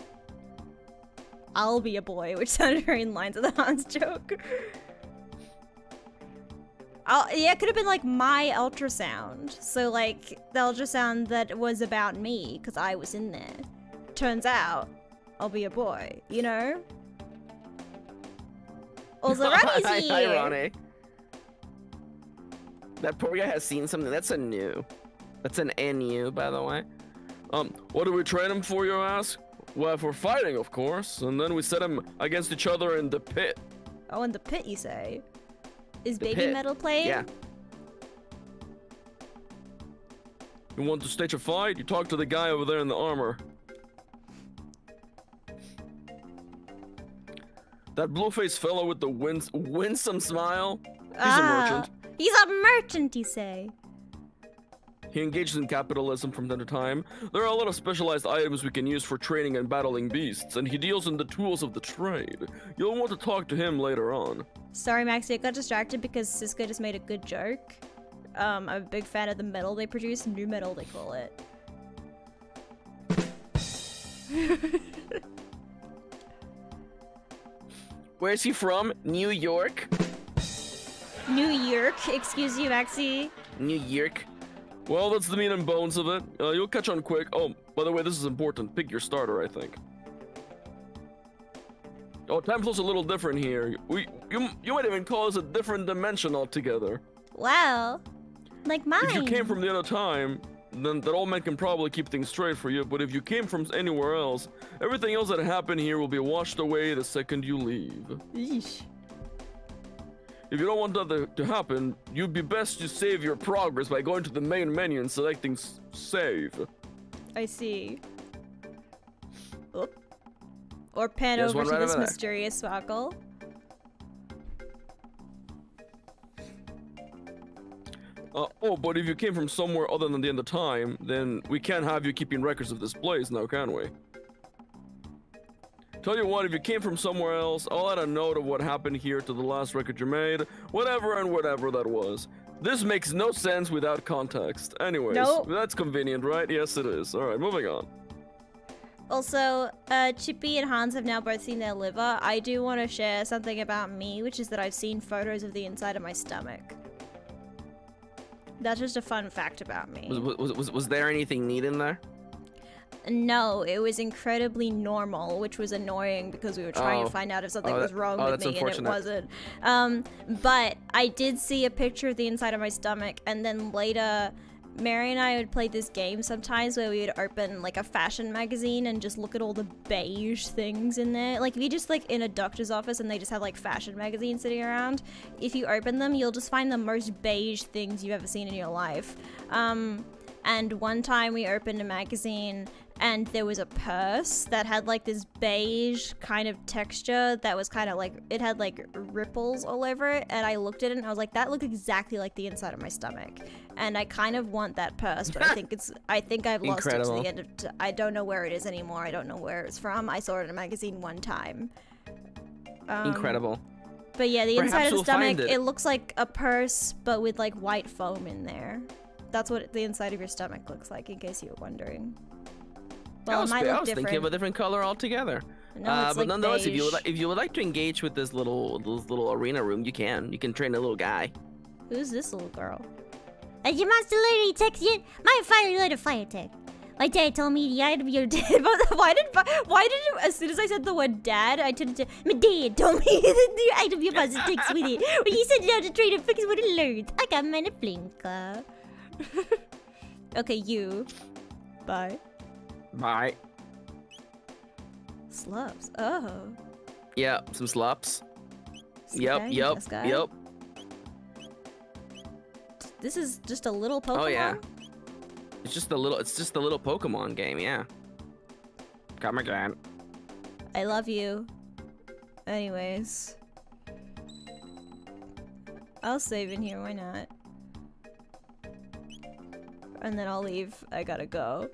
I'll be a boy, which sounded very in line to the Hans joke. Yeah, it could have been like my ultrasound. So like the ultrasound that was about me, because I was in there. Turns out, I'll be a boy, you know? Also, Ronnie's here! Hi, Ronnie. That poor guy has seen something. That's a new. That's an NU, by the way. What do we train him for, you ask? Well, for fighting, of course. And then we set him against each other in the pit. Oh, in the pit, you say? Is Baby Metal playing? Yeah. You want to stage a fight? You talk to the guy over there in the armor. That blue-faced fellow with the winsome smile? He's a merchant. He's a merchant, you say? He engages in capitalism from time to time. There are a lot of specialized items we can use for training and battling beasts, and he deals in the tools of the trade. You'll want to talk to him later on. Sorry, Maxi, I got distracted because Cisco just made a good joke. I'm a big fan of the metal they produce, new metal they call it. Where's he from? New York? New York, excuse you, Maxi. New York. Well, that's the meat and bones of it. You'll catch on quick. Oh, by the way, this is important. Pick your starter, I think. Oh, time flow's a little different here. You might even call this a different dimension altogether. Wow. Like mine. If you came from the other time, then that old man can probably keep things straight for you, but if you came from anywhere else, everything else that happened here will be washed away the second you leave. Yeesh. If you don't want that to happen, you'd be best to save your progress by going to the main menu and selecting save. I see. Oop. Or pan over to this mysterious sparkle. Oh, but if you came from somewhere other than the end of time, then we can't have you keeping records of this place now, can we? Tell you what, if you came from somewhere else, I'll add a note of what happened here to the last record you made, whatever that was. This makes no sense without context. Anyways, That's convenient, right? Yes, it is. Alright, moving on. Also, Chippy and Hans have now both seen their liver. I do want to share something about me, which is that I've seen photos of the inside of my stomach. That's just a fun fact about me. Was there anything neat in there? No, it was incredibly normal, which was annoying because we were trying to find out if something was wrong with me, and it wasn't. But I did see a picture of the inside of my stomach, and then later, Mary and I would play this game sometimes where we would open like a fashion magazine and just look at all the beige things in there. Like if you just like in a doctor's office and they just have like fashion magazines sitting around, if you open them, you'll just find the most beige things you've ever seen in your life. And one time we opened a magazine and there was a purse that had like this beige kind of texture that was kind of like, it had like ripples all over it. And I looked at it and I was like, that looked exactly like the inside of my stomach. And I kind of want that purse, but I think I've lost it to the end of, I don't know where it is anymore. I don't know where it's from. I saw it in a magazine one time. Incredible. But yeah, the inside of the stomach, it looks like a purse, but with like white foam in there. That's what the inside of your stomach looks like, in case you were wondering. Well, it might look different. I was thinking of a different color altogether. No, it's but like nonetheless, beige. if you would like to engage with this little arena room, you can. You can train a little guy. Who's this little girl? Has your monster lady text yet? My finally learned a fire tech. My dad told me the item you're dead. Why did you, as soon as I said the word dad, I turned to, my dad told me the item you must take with it. When he sent it out to train and fix what it learned. I got mine a flinker. Okay, you. Bye. Bye. Slubs. Oh. Yeah, some slops. Yep. This is just a little Pokemon? Oh yeah. It's just a little Pokemon game, yeah. Come again. I love you. Anyways. I'll save in here, why not? And then I'll leave. I gotta go.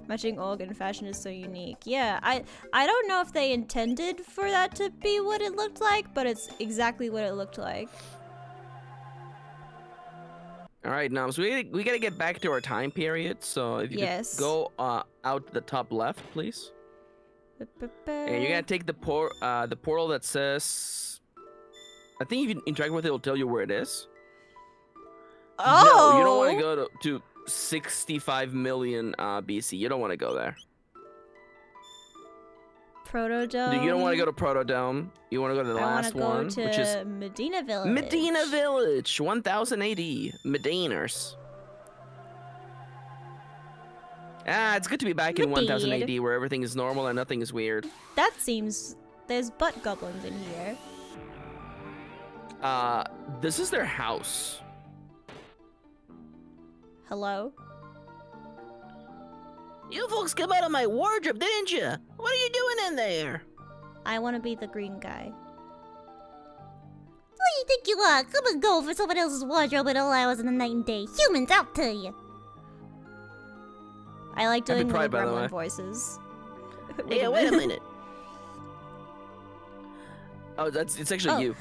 Matching organ fashion is so unique. Yeah, I don't know if they intended for that to be what it looked like, but it's exactly what it looked like. All right, Nom, so we gotta get back to our time period. So if you could go out the top left, please. And you're gonna take the portal that says, I think if you interact with it, it'll tell you where it is. Oh! No, you don't want to go to 65 million BC. You don't want to go there. Protodome. You don't want to go to Protodome. You want to go to the last one, which is Medina Village. Medina Village, 1000 AD. Mediners. It's good to be back in 1000 AD where everything is normal and nothing is weird. That seems... There's butt goblins in here. This is their house. Hello? You folks come out of my wardrobe, didn't you? What are you doing in there? I want to be the green guy. What do you think you are? Come and go for someone else's wardrobe at all hours of the night and day. Humans, I'll tell you. I like doing little gremlin voices. Yeah, wait a minute. Oh, it's actually you.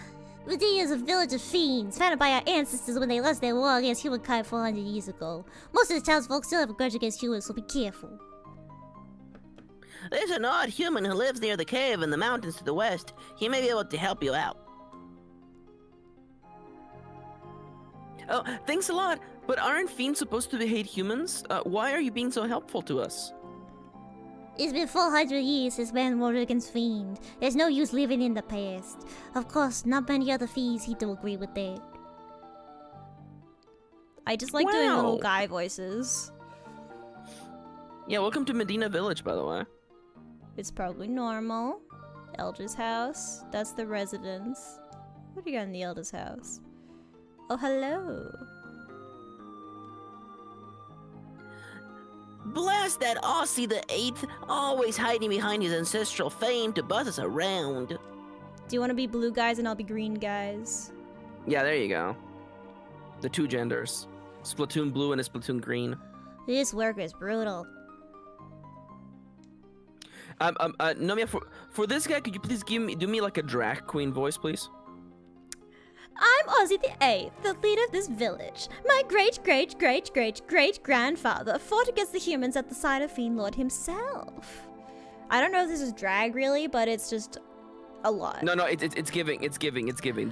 Medina is a village of fiends, founded by our ancestors when they lost their war against humankind 400 years ago. Most of the townsfolk still have a grudge against humans, so be careful. There's an odd human who lives near the cave in the mountains to the west. He may be able to help you out. Oh, thanks a lot. But aren't fiends supposed to hate humans? Why are you being so helpful to us? It's been 400 years since man warred against fiend. There's no use living in the past. Of course, not many other fiends seem to agree with that. I just like doing little guy voices. Yeah, welcome to Medina Village, by the way. It's probably normal. Elder's house. That's the residence. What do you got in the elder's house? Oh, hello. Blast that Aussie the 8th, always hiding behind his ancestral fame to buzz us around. Do you want to be blue guys and I'll be green guys? Yeah, there you go. The two genders. Splatoon blue and a Splatoon green. This work is brutal. Nomia, for this guy, could you please do me like a drag queen voice, please? I'm Ozzy the 8th, the leader of this village. My great-great-great-great-great-grandfather fought against the humans at the side of Fiend Lord himself. I don't know if this is drag really, but it's just a lot. No, it's giving. This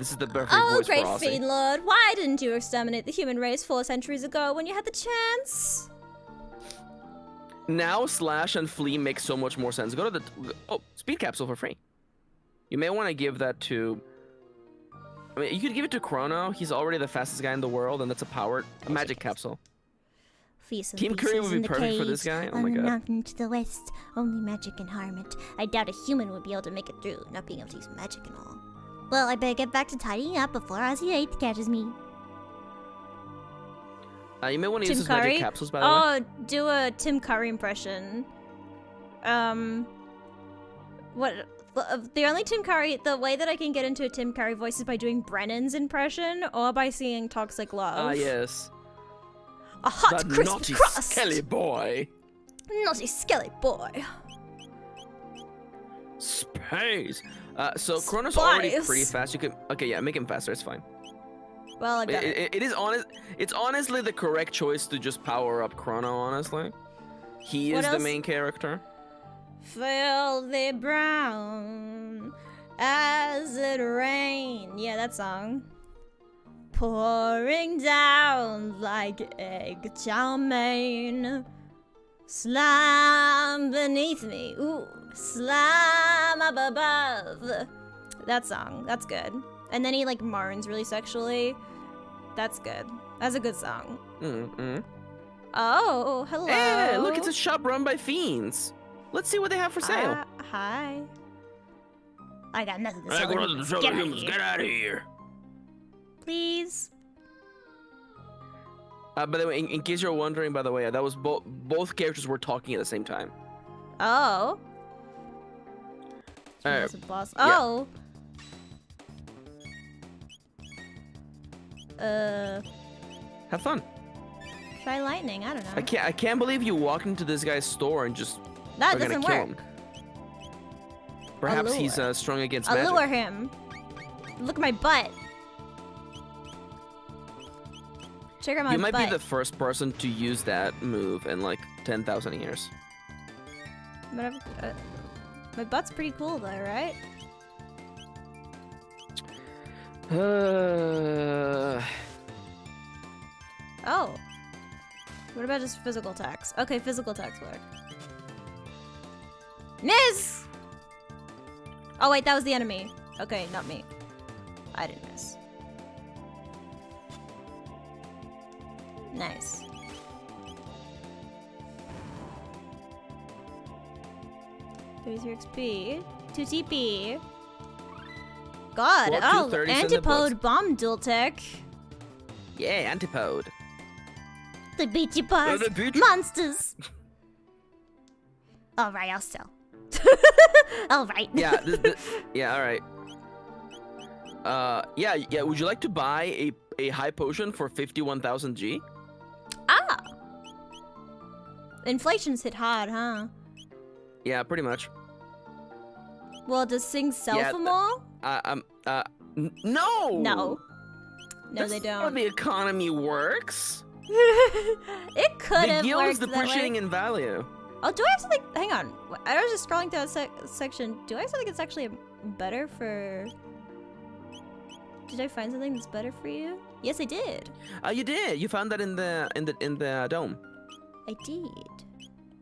is the perfect voice for great Ozzy. Fiend Lord, why didn't you exterminate the human race 4 centuries ago when you had the chance? Now Slash and Flea make so much more sense. Go to the speed capsule for free. You may want to give that to. I mean, you could give it to Chrono. He's already the fastest guy in the world, and that's a magic capsule. Team Curry would be perfect for this guy. Oh my god. On the mountain to the west, only magic can harm it. I doubt a human would be able to make it through, not being able to use magic and all. Well, I better get back to tidying up before Ozzy 8th catches me. You may want to use Tim his magic Curry? capsules, by the way. Oh, do a Tim Curry impression. What? The only Tim Curry, the way that I can get into a Tim Curry voice is by doing Brennan's impression or by singing Toxic Love. Ah, yes. A hot, The crisp naughty crust. skelly boy. Naughty skelly boy. Space. So Chrono's already Spice. pretty fast. You can. Okay, yeah, make him faster. It's fine. Well, I got it. It is honest. It's honestly the correct choice to just power up Chrono. Honestly, he What is the else? main character. Filthy brown as it rain. Yeah, that song. Pouring down like egg chow mein. Slime beneath me. Ooh, slime up above. That song. That's good. And then he like moans really sexually. That's good. That's a good song. Oh, hello. Hey, look, it's a shop run by fiends. Let's see what they have for sale. Hi. I got nothing to I sell. got nothing to sell Get to out of humans. here. Get out of here. Please. By the way, in case you're wondering, by the way, that was both characters were talking at the same time. Oh. Alright. That's a boss. yeah. Oh. Have fun. Try lightning. I don't know. I can't believe you walked into this guy's store and just That are gonna doesn't kill work. him. Perhaps he's Allure. strong against I'll magic. lure him. Look at my butt. Check out my You might butt. be the first person to use that move in like 10,000 years. Whatever. My butt's pretty cool though, right? Oh. What about just physical attacks? Okay, physical attacks work. Miss! Oh wait, that was the enemy. Okay, not me. I didn't miss. Nice. There's your XP. 2 TP. God, Well, oh, 230s in the antipode bomb dual tech. Yeah, antipode. They beat you, boss. They beat you. Monsters. All right, I'll sell. All right. Yeah, yeah, all right. Yeah. Would you like to buy a high potion for 51,000 G? Ah! Inflation's hit hard, huh? Yeah, pretty much. Well, does Sing sell Yeah, for more? No. No. No, That's they not how don't. the economy works. It could The have guild is worked that depreciating way. in value. Oh, do I have something? Hang on. I was just scrolling through that section. Do I have something that's actually better for... Did I find something that's better for you? Yes, I did. You did. You found that in the dome, I did.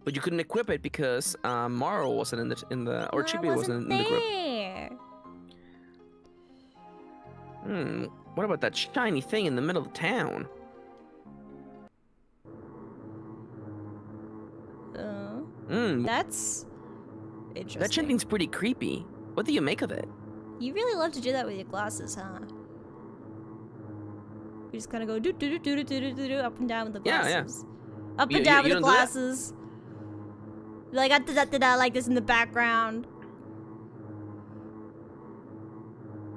but you couldn't equip it because Maro wasn't in the or No, I Chibi wasn't in the group. there. What about that shiny thing in the middle of town? That's interesting. That chanting's pretty creepy. What do you make of it? You really love to do that with your glasses, huh? You just kind of go do do do do do do do do up and down with the Yeah, glasses. yeah. Up and down with the don't do that? glasses. Like I did that like this in the background.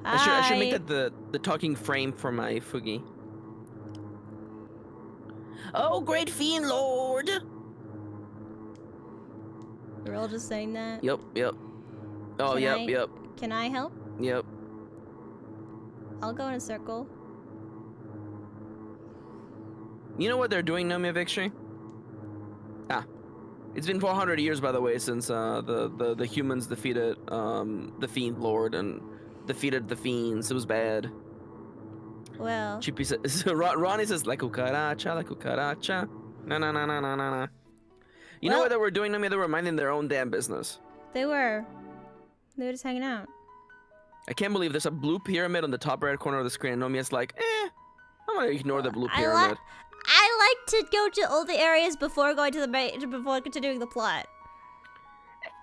I should make Hi. that the talking frame for my Fugi. Oh, great fiend lord. We're all just saying that. Yep. Oh, Can yep, I- yep, Can I help? yep. I'll go in a circle. You know what they're doing, Nomia Victory? It's been 400 years, by the way, since the humans defeated the Fiend Lord and defeated the Fiends. It was bad. Well, Chippy says, Ronnie says, la cucaracha, la cucaracha. Na. You know Well- what they were doing, Nomia? They were minding their own damn business. they were just hanging out. I can't believe there's a blue pyramid on the top right corner of the screen, and Nomia's like, I'm gonna ignore the blue pyramid. I like to go to all the areas before going to the before continuing the plot.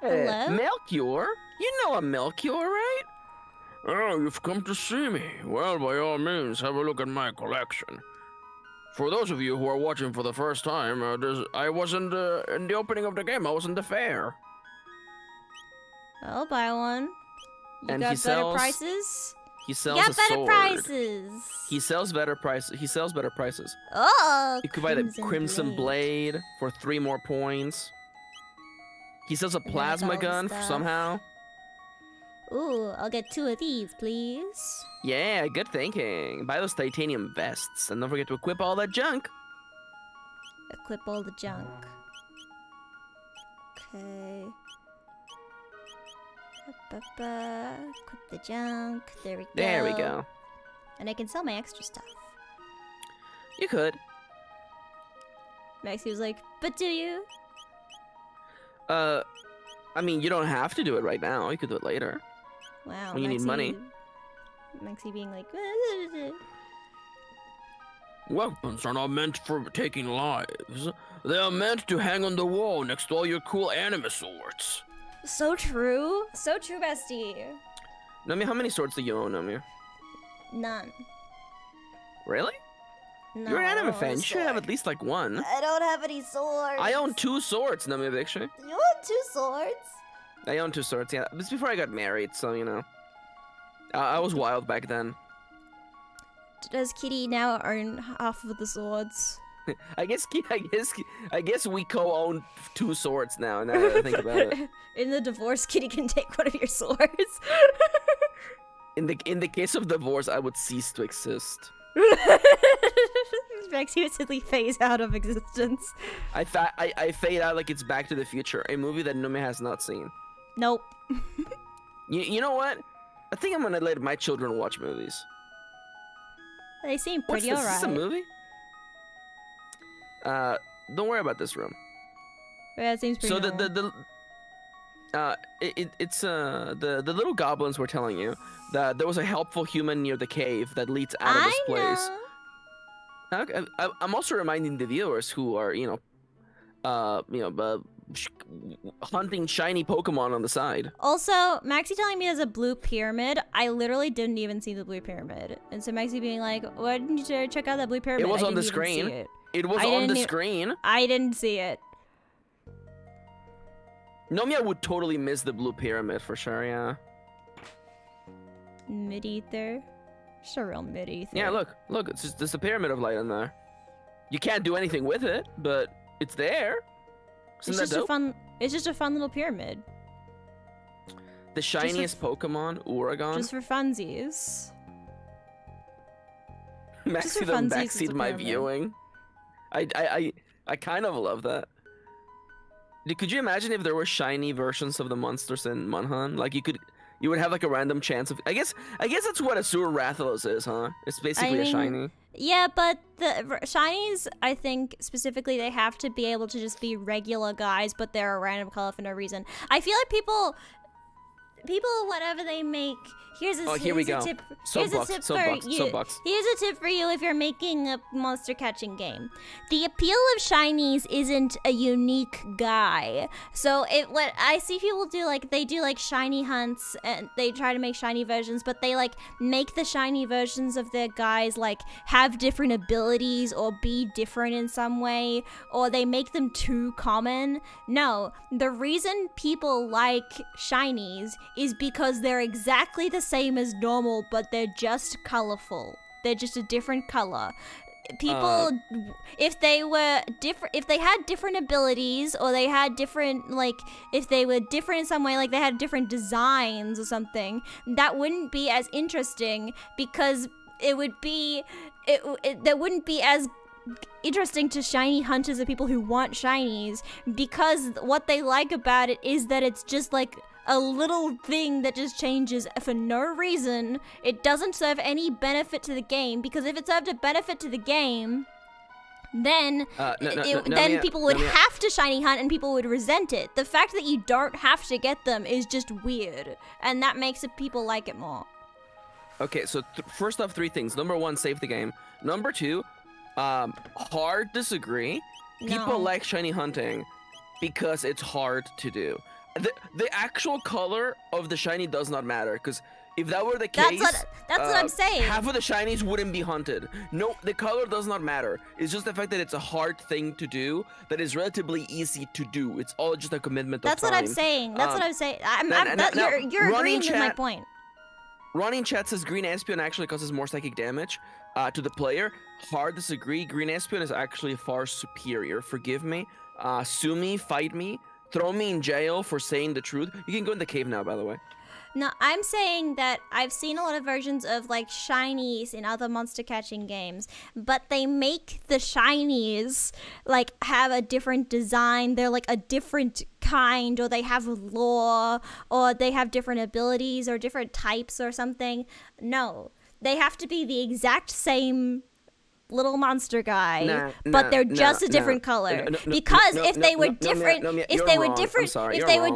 Hello? Melchior? You know a Melchior, right? Oh, you've come to see me. Well, by all means, have a look at my collection. For those of you who are watching for the first time, I wasn't in the opening of the game. I was in the fair. I'll buy one. You got better prices? He sells got a better sword. prices. He sells better prices. He sells better prices. Oh, You could buy the Crimson Blade for 3 more points. He sells a plasma gun somehow. Ooh, I'll get 2 of these, please. Yeah, good thinking. Buy those titanium vests, and don't forget to equip all that junk. Equip all the junk. Okay. Equip the junk. There we go. There we go. And I can sell my extra stuff. You could. Maxi was like, but do you? I mean, you don't have to do it right now. You could do it later. Wow. When you need money. Maxi being like, Weapons are not meant for taking lives. They are meant to hang on the wall next to all your cool anime swords. so true. So true, bestie. Nomia, how many swords do you own, Nomia? None. Really? No, You're an I anime don't own fan. a You should have sword. at least like one. I don't have any swords. I own 2 swords, Nomia Victory. You own 2 swords? I own 2 swords, yeah. This is before I got married, so, you know. I was wild back then. Does Kitty now own half of the swords? I guess we co-own 2 swords now that I think about it. In the divorce, Kitty can take one of your swords. In the case of divorce, I would cease to exist. Maxi would simply phase out of existence. I fade out like it's Back to the Future, a movie that Nomia has not seen. Nope. You know what? I think I'm gonna let my children watch movies. They seem What's pretty this? alright. Is this a movie? Don't worry about this room. Yeah, it seems pretty So normal. the little goblins were telling you that there was a helpful human near the cave that leads out of this place. Know. I'm also reminding the viewers who are hunting shiny Pokemon on the side. Also, Maxi telling me there's a blue pyramid. I literally didn't even see the blue pyramid. And so Maxi being like, why didn't you check out that blue pyramid? It was I on the didn't even screen. see it. It was on the screen. I didn't see it. Nomia would totally miss the blue pyramid for sure, yeah. Mid-ether. Just a real mid-ether. Yeah, look, it's just there's a pyramid of light in there. You can't do anything with it, but it's there. Isn't that dope? It's just a fun little pyramid. The shiniest Pokemon, Uragon. Just for funsies. Maxi for the funsies, backseat it's a my pyramid. viewing. I kind of love that. Could you imagine if there were shiny versions of the monsters in Monhan? Like you would have like a random chance of. I guess that's what a Sewer Rathalos is, huh? It's basically a shiny. Yeah, but the shinies, I think specifically, they have to be able to just be regular guys, but they're a random color for no reason. I feel like people, whatever they make. Here's a here we go. tip. Soapbox. Here's a tip for you if you're making a monster catching game. The appeal of shinies isn't a unique guy. So what I see people do, like they do like shiny hunts and they try to make shiny versions, but they like make the shiny versions of their guys like have different abilities or be different in some way, or they make them too common. No, the reason people like shinies is because they're exactly the same as normal, but they're just colorful. They're just a different color. People, if they were different, if they had different abilities, or they had different, like, if they were different in some way, like they had different designs or something, that wouldn't be as interesting, because it would be, that wouldn't be as interesting to shiny hunters or people who want shinies, because what they like about it is that it's just like a little thing that just changes for no reason. It doesn't serve any benefit to the game, because if it served a benefit to the game, then people would have to shiny hunt and people would resent it. The fact that you don't have to get them is just weird, and that makes people like it more. Okay, so first off, 3 things. Number 1, save the game. Number 2, hard disagree. People like shiny hunting because it's hard to do. The actual color of the shiny does not matter, because If that were the case, that's what I'm saying. Half of the shinies wouldn't be hunted. No, the color does not matter. It's just the fact that it's a hard thing to do that is relatively easy to do. It's all just a commitment of time. That's what I'm saying. That's what I'm saying. You're agreeing with my point. Ronnie in chat says Green Espion actually causes more psychic damage to the player. Hard disagree. Green Espion is actually far superior. Forgive me. Sue me. Fight me. Throw me in jail for saying the truth. You can go in the cave now, by the way. No, I'm saying that I've seen a lot of versions of like shinies in other monster catching games, but they make the shinies like have a different design. They're like a different kind, or they have lore, or they have different abilities or different types or something. No, they have to be the exact same little monster guy, but they're just a different color. Because if they were different, if they were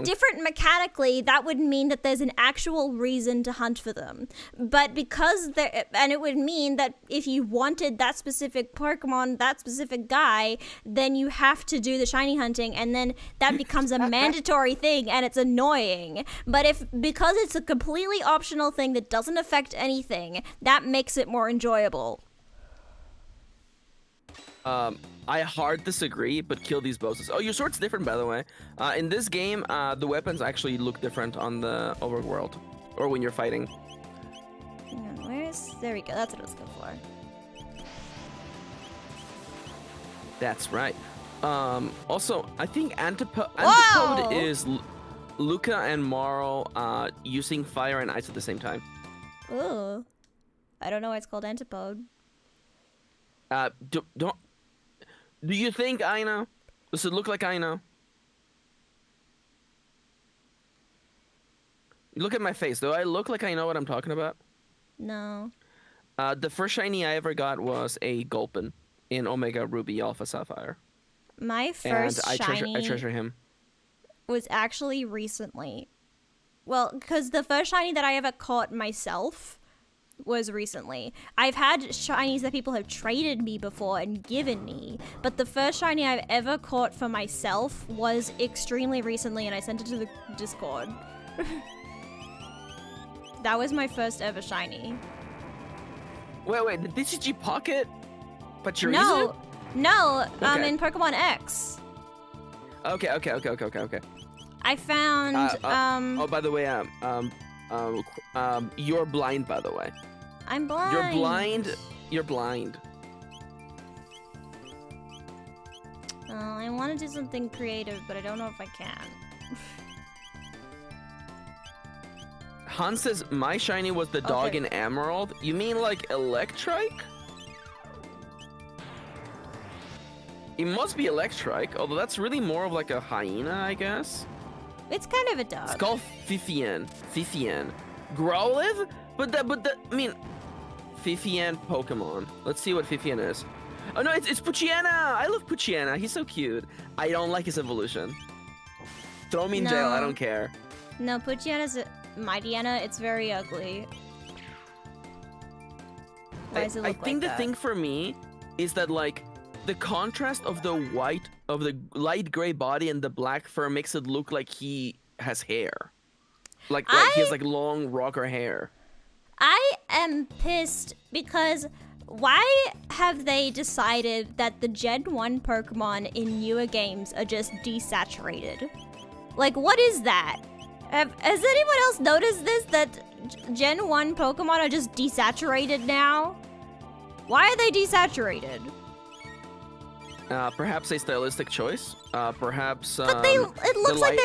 different mechanically, that would mean that there's an actual reason to hunt for them. But because and it would mean that if you wanted that specific Pokemon, that specific guy, then you have to do the shiny hunting, and then that becomes a mandatory thing, and it's annoying. But because it's a completely optional thing that doesn't affect anything, that makes it more enjoyable. I hard disagree, but kill these bosses. Oh, your sword's different, by the way. In this game, the weapons actually look different on the overworld, or when you're fighting. Hang on, there we go. That's what I was going for. That's right. Also, I think Antipode is Luca and Marl using fire and ice at the same time. Ooh, I don't know why it's called Antipode. Do you think I know? Does it look like I know? Look at my face. Do I look like I know what I'm talking about? No. The first shiny I ever got was a Gulpin in Omega Ruby Alpha Sapphire. My first shiny I treasure him. Was actually recently. Well, because the first shiny that I ever caught myself was recently. I've had shinies that people have traded me before and given me, but the first shiny I've ever caught for myself was extremely recently, and I sent it to the Discord. That was my first ever shiny. Wait, the DCG Pocket? Pachirisu? No, okay. In Pokemon X. Okay. I found, Oh, by the way, you're blind, by the way. I'm blind. You're blind. I want to do something creative, but I don't know if I can. Hans says, my shiny was the dog in Emerald. You mean like Electrike? It must be Electrike, although that's really more of like a hyena, I guess. It's kind of a dog. It's called Fifian. Growlithe? But I mean, Fifian Pokemon. Let's see what Fifian is. Oh no, it's Poochyena! I love Poochyena. He's so cute. I don't like his evolution. Throw me in jail, I don't care. No, Poochyena's Mightyena. It's very ugly. Why does it look I think the thing for me is that like the contrast of the light gray body and the black fur makes it look like he has hair. Like he has like long rocker hair. I am pissed because why have they decided that the Gen 1 Pokemon in newer games are just desaturated? Like, what is that? Has anyone else noticed this, that Gen 1 Pokemon are just desaturated now? Why are they desaturated? Perhaps a stylistic choice. Perhaps but it looks like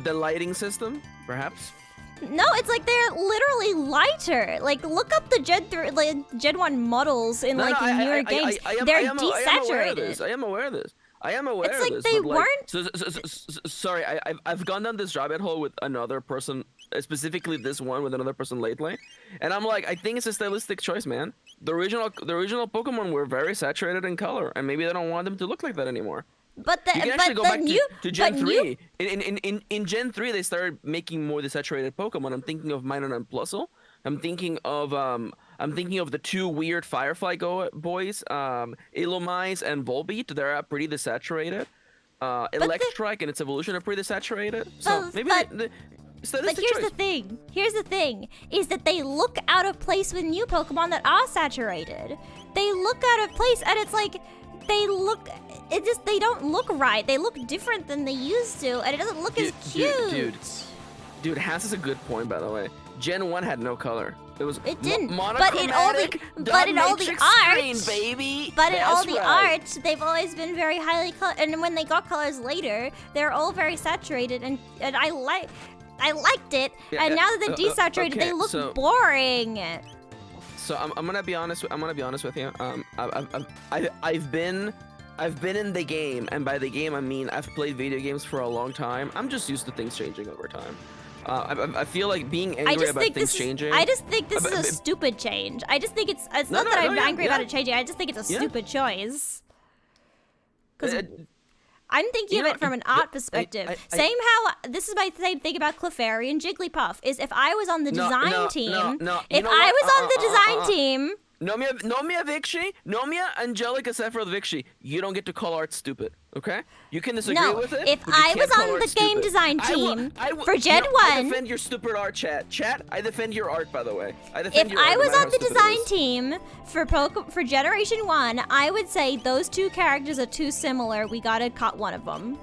the lighting system. Perhaps. No, it's like they're literally lighter. Like, look up the Gen 1 models in newer games. They're desaturated. I am aware of this. It's like they weren't. Sorry, I've gone down this rabbit hole with another person, specifically this one with another person lately, and I'm like, I think it's a stylistic choice, man. The original Pokemon were very saturated in color, and maybe they don't want them to look like that anymore. But you can actually go back to Gen 3. In Gen 3, they started making more desaturated Pokemon. I'm thinking of Minun and Plusle. I'm thinking of the two weird Firefly boys, Illumise and Volbeat. They're pretty desaturated. Electrike and its evolution are pretty desaturated. So maybe So But here's the thing, is that they look out of place with new Pokemon that are saturated. They look out of place, and it's like, they don't look right. They look different than they used to, and it doesn't look as cute. Dude, Hass is a good point, by the way. Gen 1 had no color. It didn't. Monochromatic, But in all the art, baby. But in all the art, they've always been very highly colored. And when they got colors later, they're all very saturated, and I liked it. Yeah, and now that they're desaturated, okay, they look so, boring. So I'm gonna be honest. I'm gonna be honest with you. I've been in the game, and by the game I mean I've played video games for a long time. I'm just used to things changing over time. I feel like being angry about things changing. I just think this is a stupid change. I just think it's not that I'm angry about it changing. I just think it's a stupid choice. Because I'm thinking of it from an art perspective. Same how this is my same thing about Clefairy and Jigglypuff. Is if I was on the design team, if I was on the design team. Nomia Vixie, Nomia, Angelica, Sephiroth, Vixie, you don't get to call art stupid, okay? You can disagree with it. If I was on the game design team for Gen 1... I defend your stupid art, chat. Chat, I defend your art, by the way. If I was on the design team for Generation 1, I would say those two characters are too similar. We gotta cut one of them.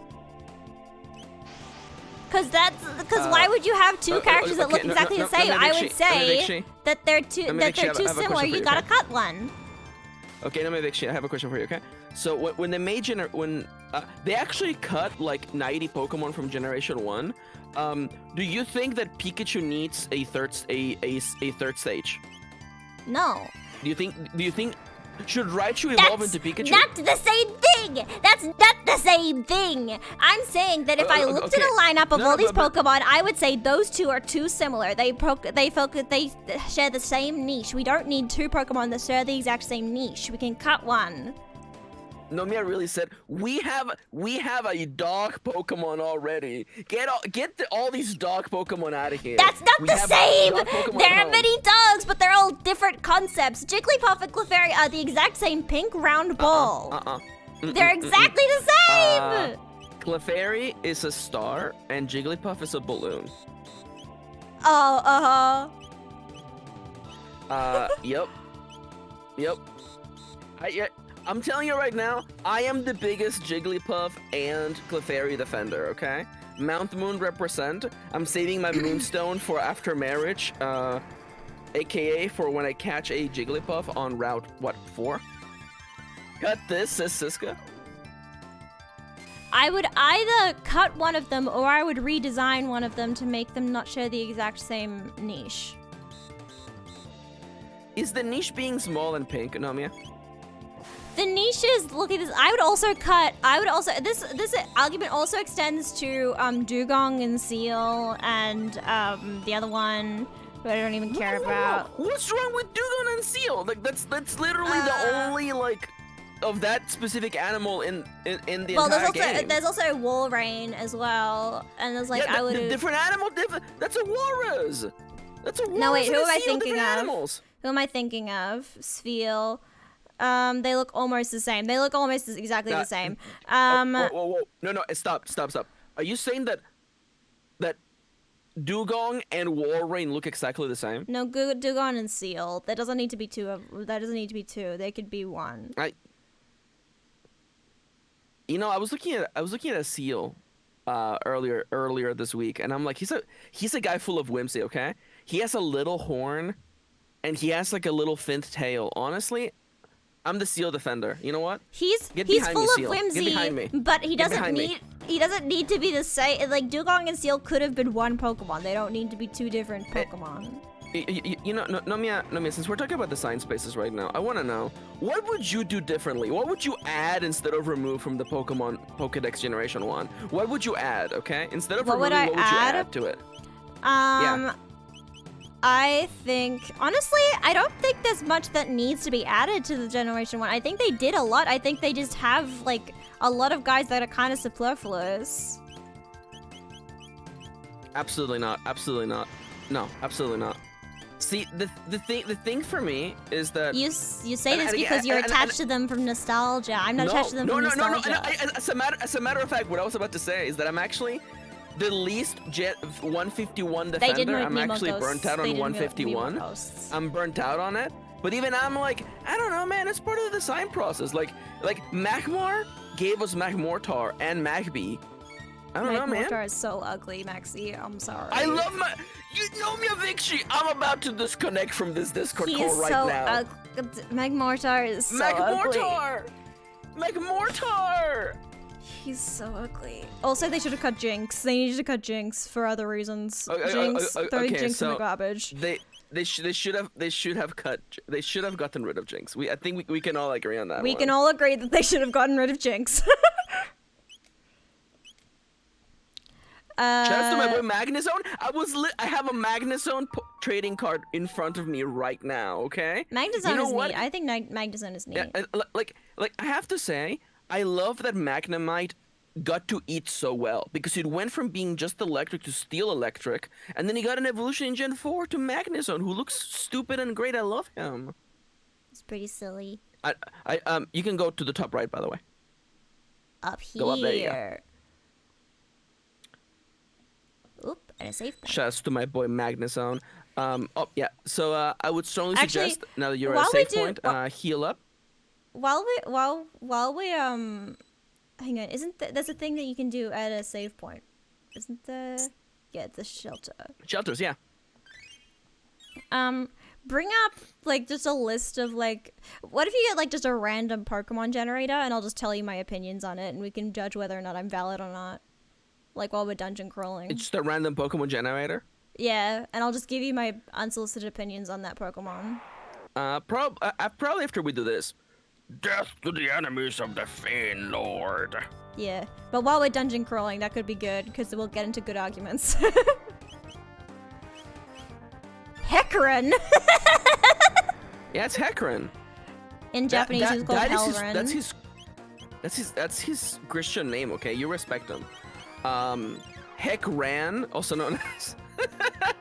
Because why would you have two characters that look exactly the same? I would say that they're too similar. You gotta cut one. Okay, Nomia Vixie, I have a question for you. Okay, so when they made they actually cut like 90 Pokemon from Generation 1. Do you think that Pikachu needs a third stage? No. Do you think? Should Raichu evolve into Pikachu? Not the same thing! That's not the same thing! I'm saying that if I looked at a lineup of all these Pokemon, I would say those two are too similar. They share the same niche. We don't need two Pokemon that share the exact same niche. We can cut one. Nomia really said, we have a dog Pokemon already. Get all these dog Pokemon out of here. That's not the same! There are many dogs, but they're all different concepts. Jigglypuff and Clefairy are the exact same pink round ball. They're exactly the same! Clefairy is a star, and Jigglypuff is a balloon. Oh, Yep. I'm telling you right now, I am the biggest Jigglypuff and Clefairy defender, okay? Mount Moon represent. I'm saving my Moonstone for after marriage, aka for when I catch a Jigglypuff on Route, 4? Cut this, says Siska. I would either cut one of them or I would redesign one of them to make them not share the exact same niche. Is the niche being small and pink, Nomia? The niche is, look at this, this argument also extends to Dugong and Seal and the other one who I don't even care about. What's wrong with Dugong and Seal? Like that's literally the only like of that specific animal in the entire game. There's also Walrein as well, and there's like different animal, that's a Walrus. That's a Walrus. No wait, who am I thinking of? Animals. Who am I thinking of? Spheal. They look almost the same. They look almost exactly the same. Whoa. No, stop. Are you saying that Dugong and Walrein look exactly the same? No, Dugong and Seal. That doesn't need to be two. That doesn't need to be two. They could be one. I was looking at a Seal earlier this week, and I'm like, he's a guy full of whimsy, okay? He has a little horn, and he has like a little finned tail. Honestly, I'm the Seal defender. You know what? He's full of whimsy, but he doesn't need to be the same. Like Dugong and Seal could have been one Pokemon. They don't need to be two different Pokemon. Nomia, since we're talking about the science spaces right now, I want to know, what would you do differently? What would you add instead of remove from the Pokédex Generation 1? What would you add, okay? Instead of removing, what would you add to it? I think, honestly, I don't think there's much that needs to be added to the Generation 1. I think they did a lot. I think they just have, like, a lot of guys that are kind of superfluous. Absolutely not. No, absolutely not. See, the thing for me is that you say this because you're attached to them from nostalgia. I'm not attached to them from nostalgia. No. As a matter of fact, what I was about to say is that I'm actually the least jet 151 They didn't defender. I'm emote actually those. burnt out They on didn't 151. emote posts. I'm burnt out on it. But even I'm like, I don't know, man. It's part of the design process. Like Magmar gave us Magmortar and Magby. I don't know, man. Magmortar is so ugly, Maxi. I'm sorry. I love my. You know me, Avicii. I'm about to disconnect from this Discord He's call right so now. Magmortar is so ugly. Magmortar! He's so ugly. Also, they should have cut Jinx. They needed to cut Jinx for other reasons. Jinx, throwing Jinx in the garbage. They should have gotten rid of Jinx. I think we can all agree on that. We can all agree that they should have gotten rid of Jinx. Shout out to my boy Magnezone. I have a Magnezone trading card in front of me right now. Okay. Magnezone is neat. I think Magnezone is neat. Yeah, like I have to say, I love that Magnemite got to eat so well because it went from being just electric to steel electric, and then he got an evolution in Gen 4 to Magnezone, who looks stupid and great. I love him. It's pretty silly. You can go to the top right, by the way. Up here. Go up there, you go. Oop, and a safe point. Shouts to my boy Magnezone. Oh yeah. So I would strongly Actually, suggest now that you're at a save point, heal up. While we hang on, isn't there's a thing that you can do at a save point? Isn't there? Yeah, the shelter. Shelters, yeah. Bring up like just a list of like, what if you get like just a random Pokemon generator and I'll just tell you my opinions on it and we can judge whether or not I'm valid or not. Like while we're dungeon crawling. It's just a random Pokemon generator? Yeah, and I'll just give you my unsolicited opinions on that Pokemon. Probably after we do this. Death to the enemies of the Fiend Lord. Yeah, but while we're dungeon crawling, that could be good, because we'll get into good arguments. Hecarim! Yeah, it's Hecarim. In Japanese, he's called Helren. That's his Christian name, okay? You respect him. Heckran, also known as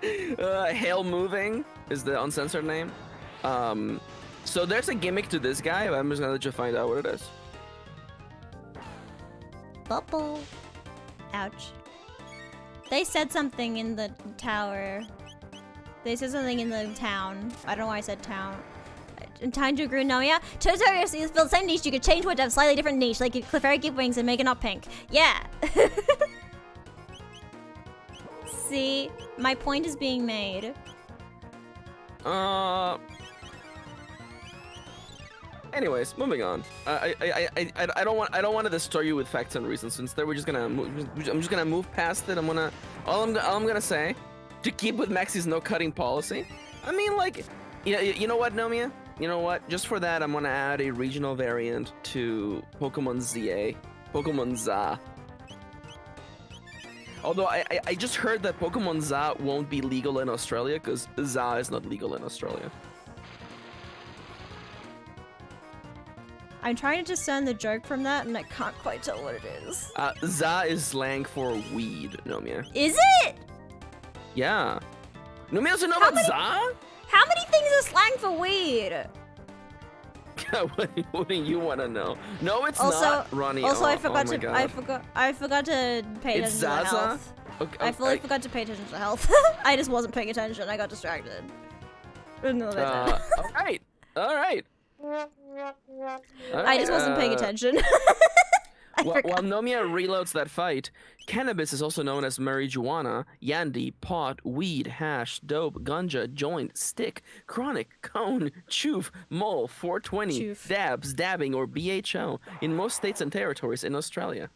Hail Moving, is the uncensored name. So there's a gimmick to this guy, but I'm just gonna let you find out what it is. Bubble. Ouch. They said something in the tower. They said something in the town. I don't know why I said town. In time to agree with Nomia. Tutorials is for the same niche, you could change one to have a slightly different niche, like if Clefairy give wings and make it not pink. Yeah! See? My point is being made. Anyways, moving on. I don't want to destroy you with facts and reasons. Instead, we're just gonna I'm just gonna move past it. All I'm gonna say, to keep with Maxi's no cutting policy. I mean, like, you know what, Nomia? You know what? Just for that, I'm gonna add a regional variant to Pokemon ZA, Pokemon ZA. Although I just heard that Pokemon ZA won't be legal in Australia because ZA is not legal in Australia. I'm trying to discern the joke from that, and I can't quite tell what it is. ZA is slang for weed, Nomia. Is it? Yeah. Nomia doesn't know about ZA? How many things are slang for weed? Wouldn't you want to know? No, it's also, not, Ronnie. Also, oh, I forgot oh to. I forgot to pay it's attention Zaza? to health. Okay, I fully forgot to pay attention to health. I just wasn't paying attention. I got distracted. No, all right. I just wasn't paying attention. While Nomia reloads that fight, cannabis is also known as marijuana, yandy, pot, weed, hash, dope, ganja, joint, stick, chronic, cone, choof, mole, 420, Choof. dabs, dabbing, or BHO in most states and territories in Australia.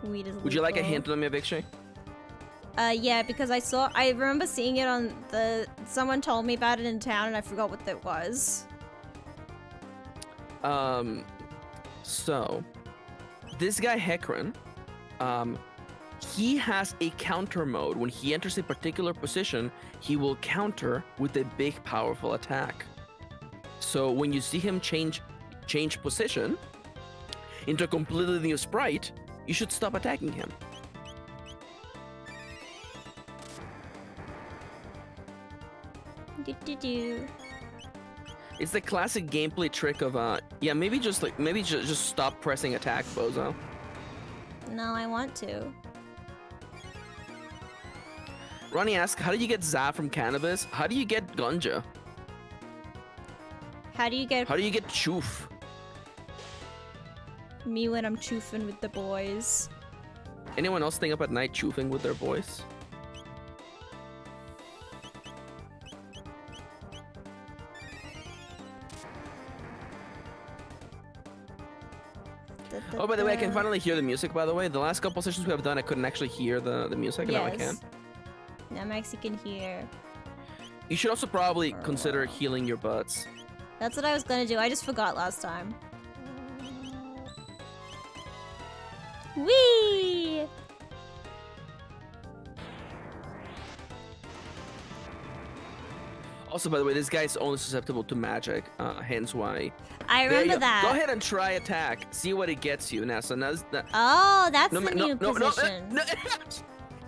Weed is Would you like a legal. hint, Nomia Victory? Yeah, because I remember seeing it on someone told me about it in town and I forgot what that was. So, this guy Hecarim, he has a counter mode. When he enters a particular position, he will counter with a big, powerful attack. So when you see him change position into a completely new sprite, you should stop attacking him. It's the classic gameplay trick of maybe just stop pressing attack, bozo. No, I want to. Ronnie asks, how do you get za from cannabis? How do you get ganja? How do you get choof? me when I'm choofing with the boys? Anyone else staying up at night choofing with their boys? Oh, by the way, I can finally hear the music, by the way. The last couple sessions we have done, I couldn't actually hear the music, and now I can. Now Maxi can hear. You should also probably consider healing your butts. That's what I was gonna do. I just forgot last time. Whee! Also, by the way, this guy's only susceptible to magic, hence why. I remember that. Go ahead and try attack. See what it gets you. Now, so now oh, that's the new position. No,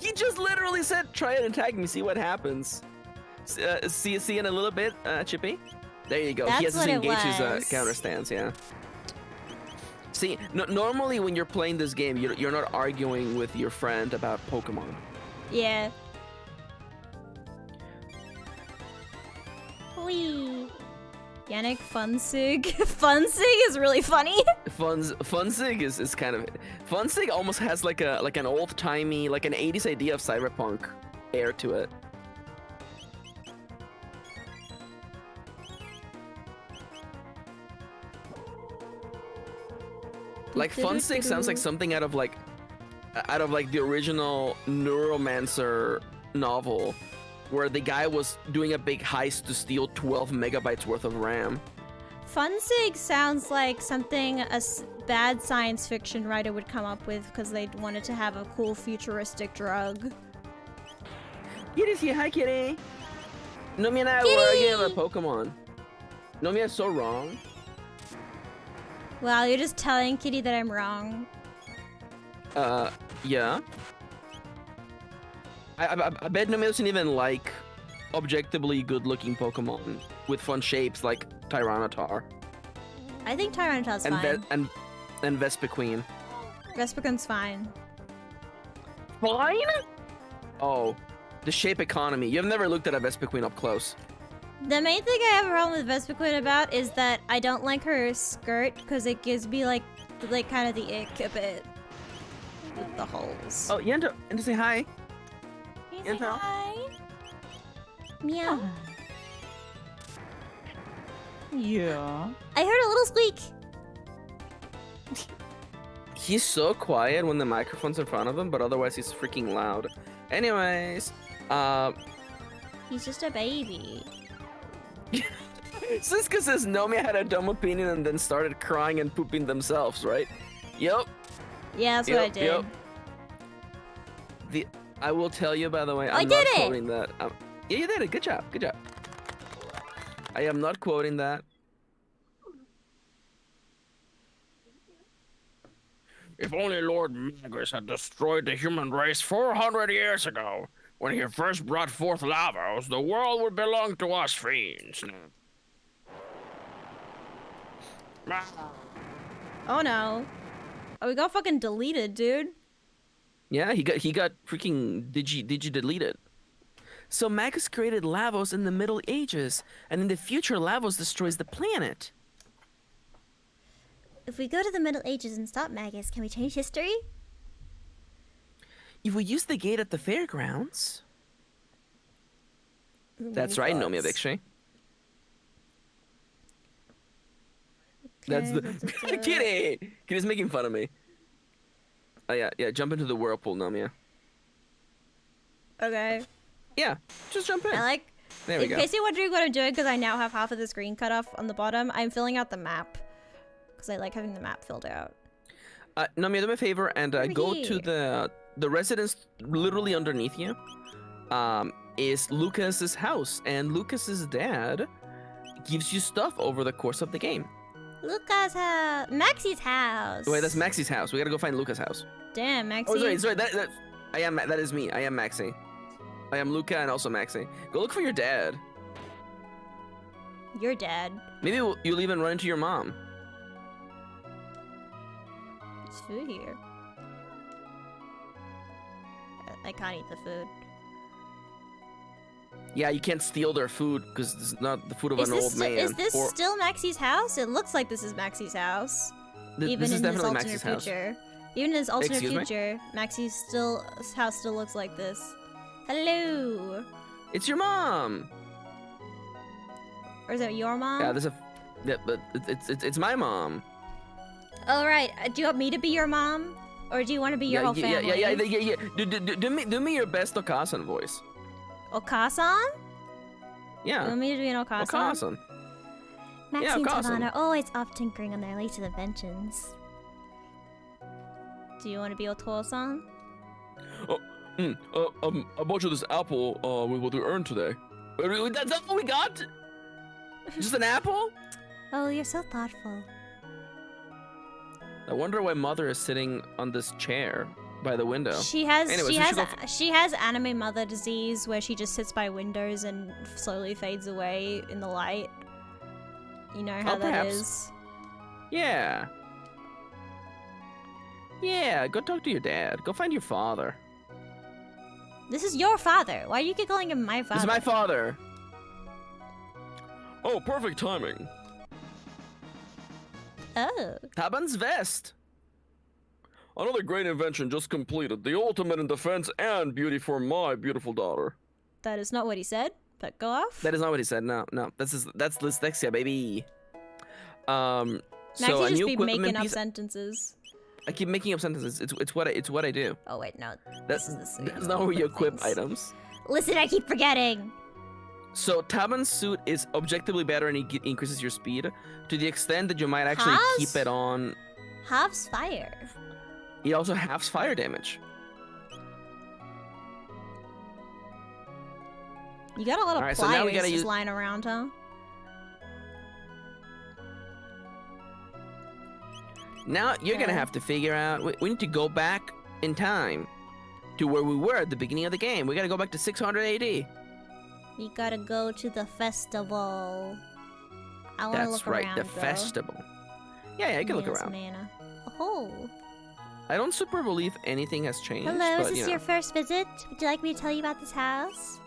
he just literally said, "Try and attack me. See what happens." See in a little bit, Chippy. There you go. That's he has what to engage it was. his counter stance. Yeah. See, normally when you're playing this game, you're not arguing with your friend about Pokemon. Yeah. Whee! Yannick Funsig. Funsig is really funny. Funsig is kind of Funsig almost has like an old timey, like an 80s idea of cyberpunk air to it. Like Funsig sounds like something out of like the original Neuromancer novel, where the guy was doing a big heist to steal 12 megabytes worth of RAM. Funsig sounds like something a bad science fiction writer would come up with because they wanted to have a cool futuristic drug. Kitty's here, hi Kitty! Nomia and I were arguing about Pokemon. Nomia's so wrong. Well, you're just telling Kitty that I'm wrong. Yeah. I bet Nomia doesn't even like objectively good-looking Pokemon with fun shapes like Tyranitar. I think Tyranitar's fine. And Vespiquen. Vespiquen's fine. Fine? Oh, the shape economy. You've never looked at a Vespiquen up close. The main thing I have a problem with Vespiquen about is that I don't like her skirt because it gives me like kind of the ick a bit with the holes. Oh, Yento, say hi. Say hi. Meow. Yeah. I heard a little squeak. He's so quiet when the microphone's in front of him, but otherwise he's freaking loud. Anyways, he's just a baby. Siska says Nomia had a dumb opinion and then started crying and pooping themselves, right? Yep. Yeah, that's what I did. Yep. I will tell you, by the way, I'm not quoting that. Yeah, you did it. Good job. Good job. I am not quoting that. If only Lord Magus had destroyed the human race 400 years ago, when he first brought forth Lavos, the world would belong to us fiends. Oh no. Oh, we got fucking deleted, dude. Yeah, he got freaking digi deleted. So Magus created Lavos in the Middle Ages, and in the future Lavos destroys the planet. If we go to the Middle Ages and stop Magus, can we change history? If we use the gate at the fairgrounds. That's right, Nomia Victory. That's the Kitty. Kitty's making fun of me. Oh yeah. Jump into the whirlpool, Nomia. Okay. Yeah, just jump in. I like. There we go. In case you're wondering what I'm doing, because I now have half of the screen cut off on the bottom, I'm filling out the map. Because I like having the map filled out. Nomia, do me a favor and go to the residence literally underneath you. Is Lucas's house, and Lucas's dad gives you stuff over the course of the game. Lucas' house. Maxi's house. Wait, that's Maxi's house. We gotta go find Lucas' house. Damn, Maxi. Oh, sorry. That is me. I am Maxi. I am Luca and also Maxi. Go look for your dad. Your dad. Maybe you'll even run into your mom. There's food here. I can't eat the food. Yeah, you can't steal their food because this is not the food of an old man. Is this still Maxi's house? It looks like this is Maxi's house. Even this is in this definitely alternate Maxi's house. future. Even in this alternate Excuse me? future, Maxi's house still looks like this. Hello. It's your mom. Or is it your mom? Yeah, but it's my mom. Oh right. Do you want me to be your mom, or do you want to be your whole family? Yeah. Do me your best Okasan voice. Okasan? Yeah. You want me to be an Okasan? Okasan. Maxi Yeah, and Okasan. Tavan are always off tinkering on their latest inventions. Do you want to be Otosan? I bought you this apple. With what we earned today. That's all we got? Just an apple? Oh, you're so thoughtful. I wonder why Mother is sitting on this chair by the window. She has Anyways, she has anime mother disease where she just sits by windows and slowly fades away in the light. You know how that perhaps. is. Yeah. Yeah, go talk to your dad. Go find your father. This is your father. Why do you keep calling him my father? This is my father. Oh, perfect timing. Oh. Taban's vest. Another great invention just completed. The ultimate in defense and beauty for my beautiful daughter. That is not what he said, but go off. That is not what he said. No. That's dyslexia, baby. So Maxie a just new be equipment making up piece. I keep making up sentences. It's what I do. Oh wait, no. That's This is the same. that's not where you equip things. items. Listen, I keep forgetting. So Taban's suit is objectively better and it increases your speed to the extent that you might actually Has? keep it on. Halves fire. It also halves fire damage. You got a lot of Alright, so now we pliers gotta just use- lying around, huh? Now you're gonna Okay. have to figure out. We need to go back in time to where we were at the beginning of the game. We gotta go back to 600 AD. We gotta go to the festival. I wanna That's look right, around, the though. festival. Yeah, you can look Yes, around. Mana. Oh. I don't super believe anything has changed. Hello, but, is this you know. your first visit? Would you like me to tell you about this house?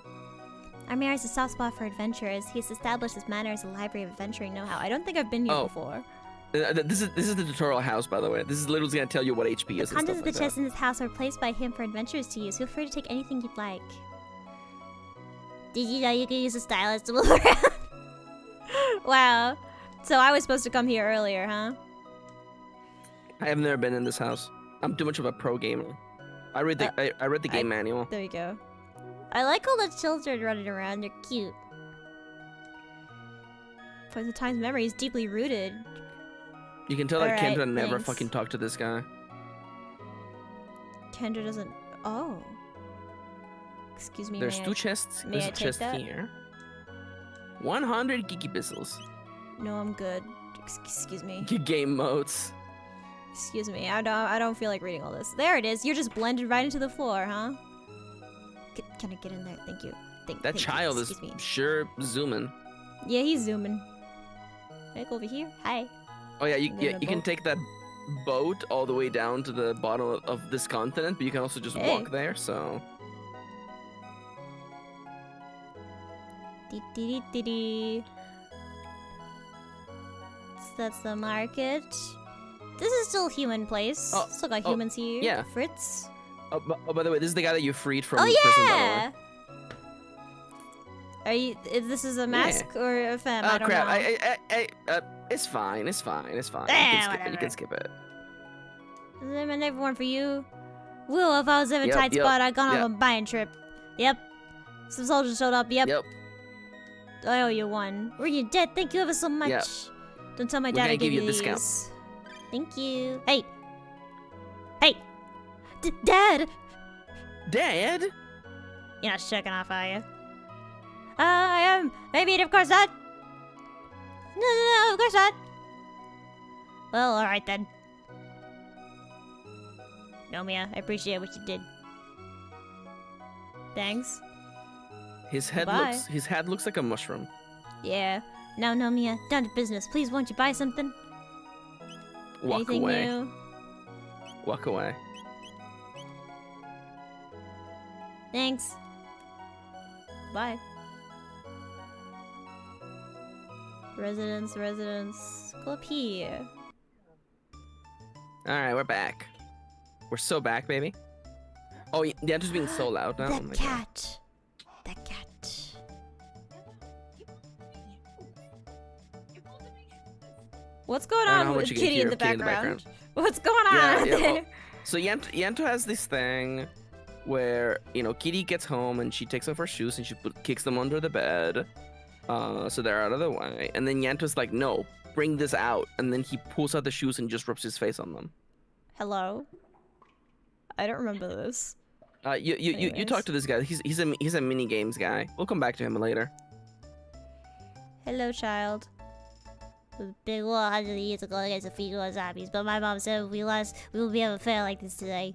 Our mayor has a soft spot for adventurers. He has established his manor as a library of adventuring know-how. I don't think I've been here Oh. before. This is the tutorial house, by the way. This is literally gonna tell you what HP The is and contents stuff of the like chest in this house are placed by him for adventurers to use. Feel free to take anything you'd like. Did you know you could use a stylus to move around? Wow. So I was supposed to come here earlier, huh? that. I have never been in this house. I'm too much of a pro gamer. I read the game manual. There you go. I like all the children running around. They're cute. For the time's memory is deeply rooted. You can tell that Alright, Kendra never thanks. fucking talked to this guy. Kendra doesn't. Oh. Excuse me. There's may two I... chests. may There's I a take chest that? here. 100 Geeky Pistols. No, I'm good. Excuse me. Game modes. Excuse me. I don't feel like reading all this. There it is. You're just blended right into the floor, huh? Can I get in there? Thank you. That thank you. child is Excuse me. sure zooming. Yeah, he's zooming. Can I go over here? Hi. Oh yeah, They're in a you can boat. take that boat all the way down to the bottom of this continent, but you can also just Hey. walk there. So Dee. So that's the market. This is still a human place. Oh, Still got oh, humans here. yeah. Fritz. oh, by the way, this is the guy that you freed from Oh prison. yeah. Are you? If this is a mask or a femme? I Oh don't crap! know. It's fine. It's fine. It's fine. Eh, You can skip it. You whatever. can skip it. Is there another one for you? Woo! If I was in a Yep, tight yep, spot, I'd gone yep. on a buying trip. Yep. Some soldiers showed up. Yep. Yep. I owe you one. Were you dead? Thank you ever so much. Yep. Don't tell my We're dad gonna I give gave you a these. discount. Thank you. Hey. Dad. Dad. You're not checking off, are you? I am. Maybe, of course not. No, of course not. Well, alright then. Nomia, I appreciate what you did. Thanks. His head Bye. looks like a mushroom. Yeah. Now, Nomia, down to business. Please, won't you buy something? Walk Anything away. new? Walk away. Thanks. Bye. Residence. Go up here. Alright, we're back. We're so back, baby. Oh, yeah, just being so loud now. That cat. That cat. What's going on with Kitty in the background? What's going on Yeah, there? well, so Yento has this thing where, you know, Kitty gets home and she takes off her shoes and she kicks them under the bed. So they're out of the way. And then Yento's like, no, bring this out. And then he pulls out the shoes and just rubs his face on them. Hello? I don't remember this. You talk to this guy. He's a mini games guy. We'll come back to him later. Hello, child. It was a big war 100 years ago against the fecal zombies, but my mom said if we lost, we won't be able to fail like this today.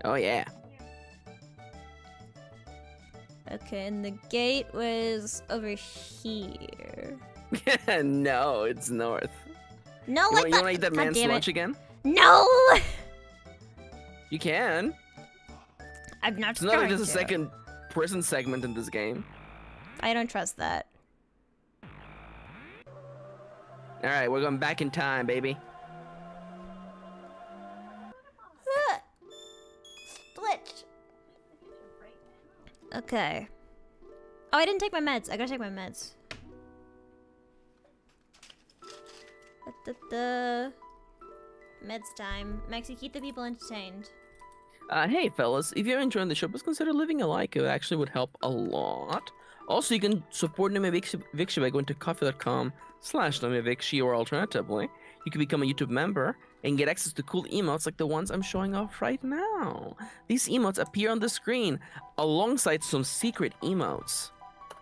Oh, yeah. Okay, and the gate was over here. No, it's north. No, You like want to eat that God man's damn it. lunch again? No! You can. I'm not It's not like trying there's a to. second prison segment in this game. I don't trust that. All right, we're going back in time, baby. Glitch. Okay. Oh, I didn't take my meds. I gotta take my meds. Meds time. Maxi, keep the people entertained. Hey, fellas, if you're enjoying the show, please consider leaving a like. It actually would help a lot. Also, you can support Nomia Vichy by going to coffee.com/Nomia Vichy, or alternatively, you can become a YouTube member and get access to cool emotes like the ones I'm showing off right now. These emotes appear on the screen alongside some secret emotes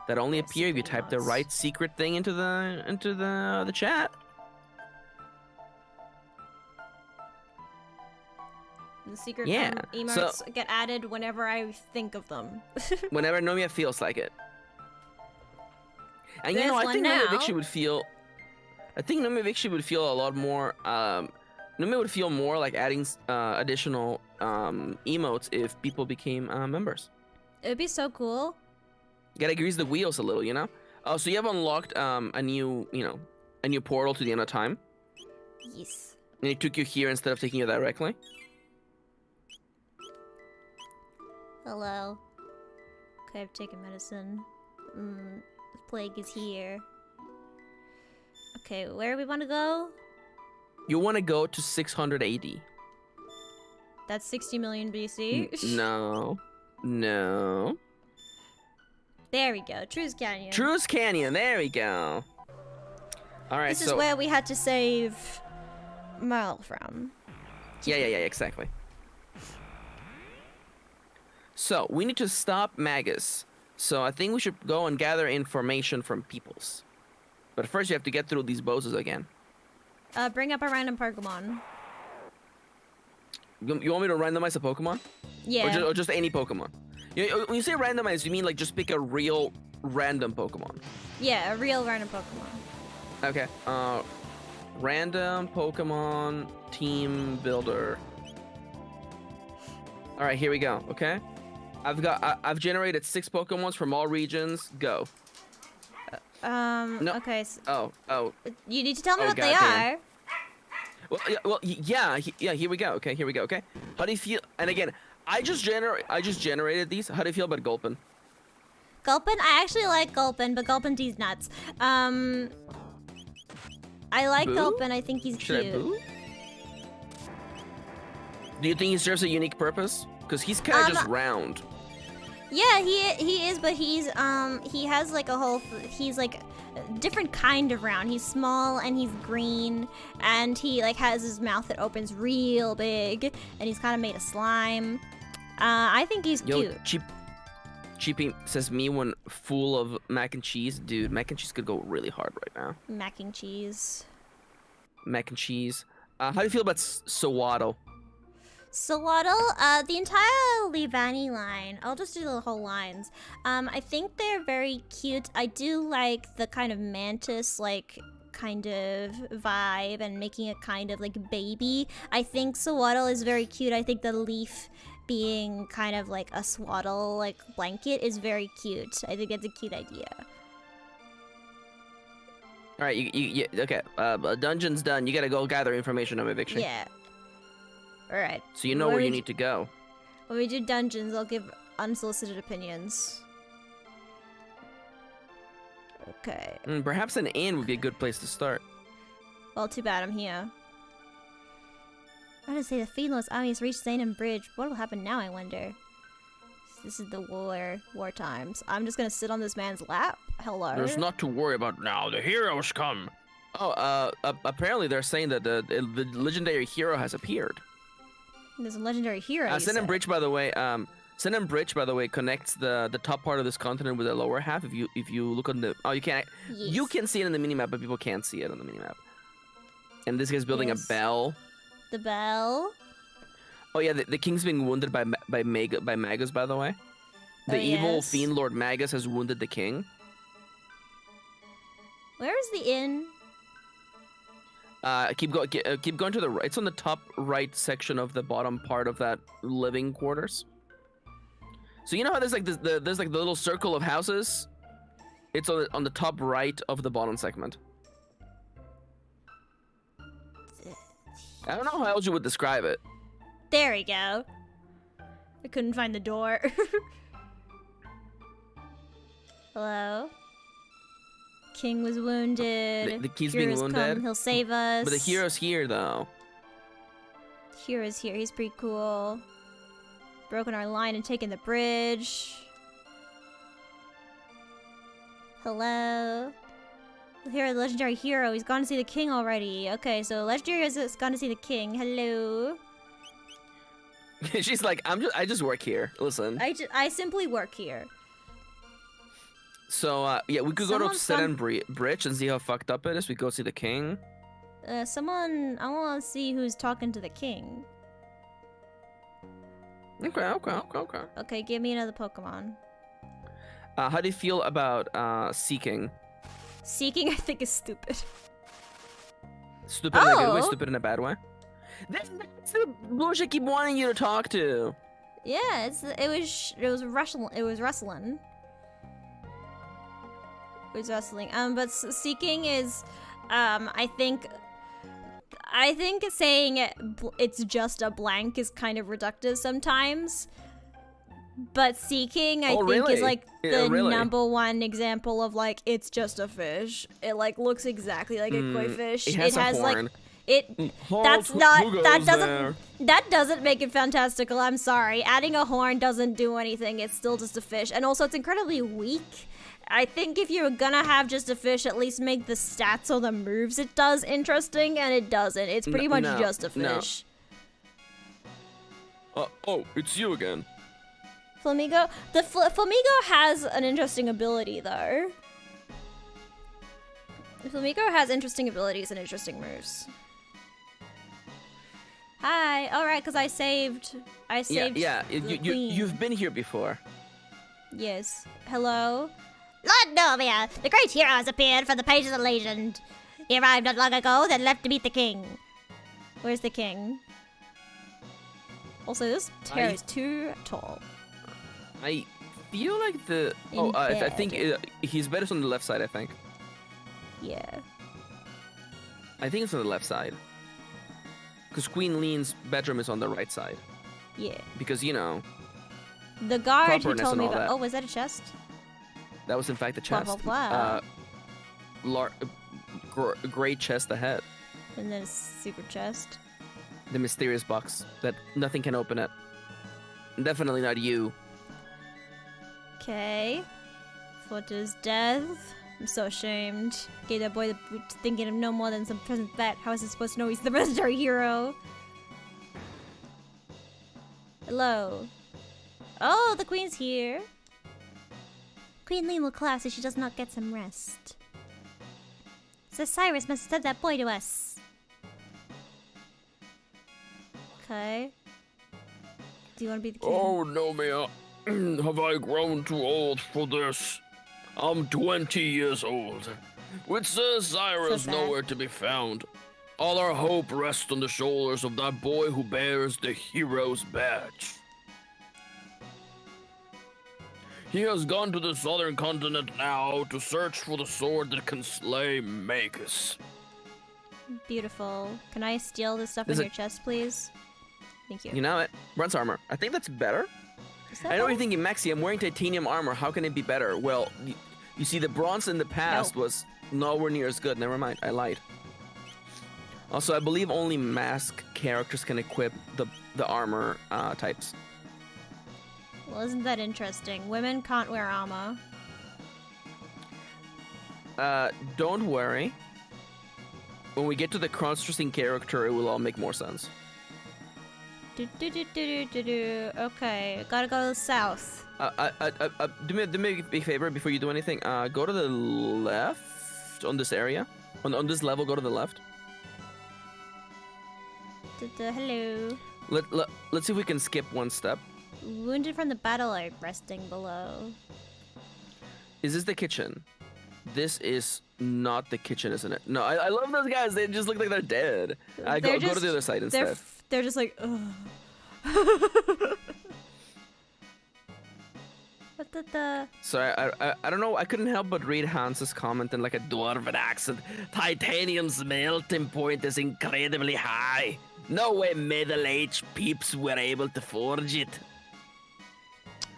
that only appear if you type the right secret thing into the chat. The secret Yeah, emotes get added whenever I think of them. Whenever Nomia feels like it. And you know, I think Nomia Vichy would feel. I think Nomia Vichy would feel a lot more. Nomia would feel more like adding additional emotes if people became members. It would be so cool. You gotta grease the wheels a little, you know. Oh, so you have unlocked a new portal to the end of time. Yes. And it took you here instead of taking you directly. Hello. Okay, I've taken medicine. The plague is here. Okay, where do we want to go? You want to go to 600 AD. That's 60 million BC. No. There we go. Truce Canyon. Truce Canyon. There we go. All right. This is where we had to save Merle from. Yeah, exactly. So, we need to stop Magus. So, I think we should go and gather information from peoples. But first, you have to get through these bosses again. Bring up a random Pokemon. You want me to randomize a Pokemon? Yeah. Or just any Pokemon? When you say randomize, you mean like just pick a real random Pokemon? Yeah, a real random Pokemon. Okay. Random Pokemon team builder. All right, here we go. Okay. I've generated 6 Pokemons from all regions. Go. No. Okay. So you need to tell me what they are. Yeah, here we go. Okay, here we go. Okay. How do you feel? And again, I just generated these. How do you feel about Gulpin? Gulpin? I actually like Gulpin, but Gulpin D's nuts. I like Boo? Gulpin. I think he's Should cute. I boo? Do you think he serves a unique purpose? Because he's kind of just round. Yeah, he is, but he has like a whole. He's like a different kind of round. He's small and he's green, and he like has his mouth that opens real big, and he's kind of made of slime. I think he's cute. Cheapy says me when full of mac and cheese. Dude, mac and cheese could go really hard right now. Mac and cheese. Mac and cheese. How do you feel about Sawaddle? Sawaddle, the entire Leavanny line. I'll just do the whole lines. I think they're very cute. I do like the kind of mantis, like, kind of vibe and making it kind of like baby. I think Sawaddle is very cute. I think the leaf being kind of like a swaddle, like blanket is very cute. I think it's a cute idea. All right, okay. Dungeon's done. You gotta go gather information on eviction. Yeah. All right. So you know where you need to go. When we do dungeons, I'll give unsolicited opinions. Okay. Perhaps an inn would be a good place to start. Well, too bad I'm here. I would say the Fiendless army has reached Zanem Bridge. What will happen now, I wonder? This is the war times. I'm just gonna sit on this man's lap. Hello. There's not to worry about now. The heroes come. Oh, apparently they're saying that the legendary hero has appeared. There's a legendary hero. Zanem Bridge, by the way. Zanem Bridge, by the way, connects the top part of this continent with the lower half. If you look on the you can't. Yes. You can see it in the minimap, but people can't see it on the minimap. And this guy's building a bell. The bell. Oh yeah, the king's being wounded by Magus, by the way. The evil fiend Lord Magus has wounded the king. Where is the inn? Keep going to the right. It's on the top right section of the bottom part of that living quarters. So you know how there's like there's like the little circle of houses. It's on the top right of the bottom segment. I don't know how else you would describe it. There we go. I couldn't find the door. Hello? King was wounded. The king's being wounded. Come, he'll save us. But the hero's here, though. Hero's here. He's pretty cool. Broken our line and taken the bridge. Hello? Here, the legendary hero. He's gone to see the king already. Okay, so legendary has gone to see the king. Hello? She's like, I just work here. Listen. I simply work here. So, yeah, we could go to Zanem Bridge and see how fucked up it is. We go see the king. I want to see who's talking to the king. Okay. Okay, give me another Pokemon. How do you feel about Seeking? Seeking, I think, is stupid. Stupid in a good way, stupid in a bad way? That's the bullshit I keep wanting you to talk to. Yeah, it was wrestling. It was wrestling. But Seeking is, I think saying it's just a blank is kind of reductive sometimes. But Seeking, I think, is like the number one example of like it's just a fish. It like looks exactly like a koi fish. It has a horn. That doesn't make it fantastical. I'm sorry. Adding a horn doesn't do anything. It's still just a fish, and also it's incredibly weak. I think if you're gonna have just a fish, at least make the stats or the moves it does interesting, and it doesn't. It's pretty much just a fish. Oh, it's you again. Flamigo? The Flamigo has an interesting ability, though. Flamigo has interesting abilities and interesting moves. Hi. All right, because I saved. Yeah. You've been here before. Yes. Hello. Lord Nomia, the great hero has appeared from the pages of legend. He arrived not long ago, then left to meet the king. Where's the king? Also, this chair is too tall. I feel like I think he's better on the left side, I think. Yeah. I think it's on the left side. Because Queen Lean's bedroom is on the right side. Yeah. Because, you know... The guard who told me about... Oh, was that a chest? That was, in fact, a chest. Blah, blah, blah. Great chest ahead. And then a super chest. The mysterious box that nothing can open it. Definitely not you. Okay. Footer's death. I'm so ashamed. Gave that boy the boot thinking of no more than some present vet. How is he supposed to know he's the legendary hero? Hello. Oh, the queen's here. Queen Lean will collapse if she does not get some rest. So Cyrus must have sent that boy to us. Okay. Do you want to be the king? Oh, Nomia. Have I grown too old for this? I'm 20 years old. With Sir Cyrus nowhere to be found. All our hope rests on the shoulders of that boy who bears the hero's badge. He has gone to the southern continent now to search for the sword that can slay Magus. Beautiful. Can I steal this stuff in your chest, please? Thank you. You know it. Bronze armor. I think that's better. I know what you're thinking, Maxi. I'm wearing titanium armor. How can it be better? Well, you see, the bronze in the past was nowhere near as good. Never mind. I lied. Also, I believe only mask characters can equip the armor types. Well, isn't that interesting? Women can't wear armor. Don't worry. When we get to the cross-dressing character, it will all make more sense. Okay, gotta go south. Do me a big favor before you do anything. Go to the left on this area. On this level, go to the left. Hello. Let's see if we can skip one step. Wounded from the battle are resting below. Is this the kitchen? This is not the kitchen, isn't it? No, I love those guys. They just look like they're dead. Go to the other side instead. They're just like, ugh. Sorry, I don't know. I couldn't help but read Hans's comment in like a dwarven accent. Titanium's melting point is incredibly high. No way middle-aged peeps were able to forge it.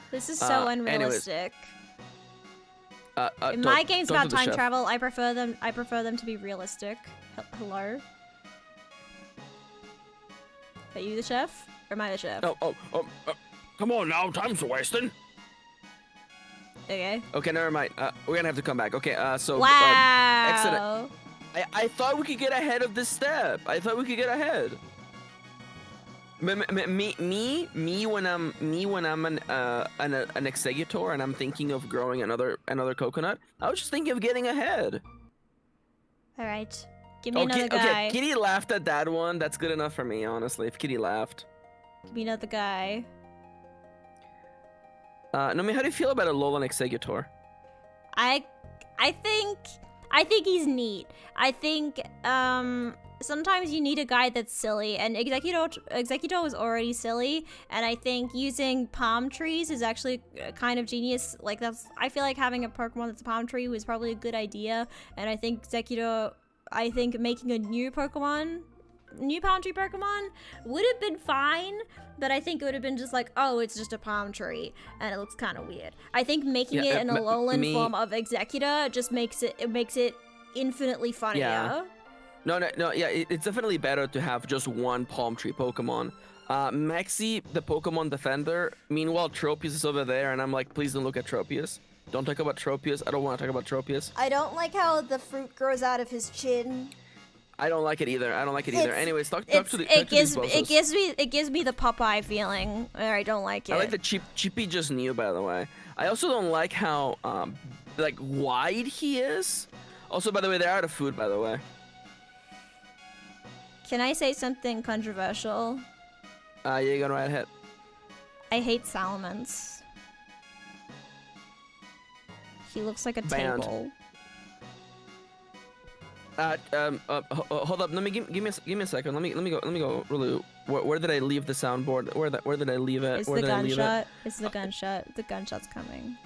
This is so unrealistic. In my games about time travel, I prefer them to be realistic. Hello? Are you the chef? Or am I the chef? Come on now, time's wasting. Okay. Okay, never mind. We're gonna have to come back. Okay, so... Wow! Excellent. I thought we could get ahead of this step. I thought we could get ahead. Me when I'm an executor and I'm thinking of growing another coconut, I was just thinking of getting ahead. All right. Give me another guy. Okay, Kitty laughed at that one. That's good enough for me, honestly. If Kitty laughed. Give me another guy. Nomia, how do you feel about a Alolan Executor? I think he's neat. I think sometimes you need a guy that's silly, and Executor was already silly, and I think using palm trees is actually kind of genius. Like I feel like having a Pokemon that's a palm tree was probably a good idea, and I think making a new palm tree Pokemon would have been fine, but I think it would have been just like, oh, it's just a palm tree, and it looks kind of weird. I think making it an Alolan form of Executor just makes it infinitely funnier. Yeah. No, yeah, it's definitely better to have just one palm tree Pokemon. Maxi, the Pokemon defender, meanwhile, Tropius is over there, and I'm like, please don't look at Tropius. Don't talk about Tropius. I don't want to talk about Tropius. I don't like how the fruit grows out of his chin. I don't like it either. Anyways, talk to these it gives me the Popeye feeling, or I don't like it. I like the Chippy just knew, by the way. I also don't like how like wide he is. Also, by the way, they're out of food, by the way. Can I say something controversial? Yeah, you go right ahead. I hate Salamence. He looks like a table. Hold up. Let me give me a second. Let me go. Really, where did I leave the soundboard? Where did I leave it? It's the gunshot. It's the gunshot. The gunshot's coming.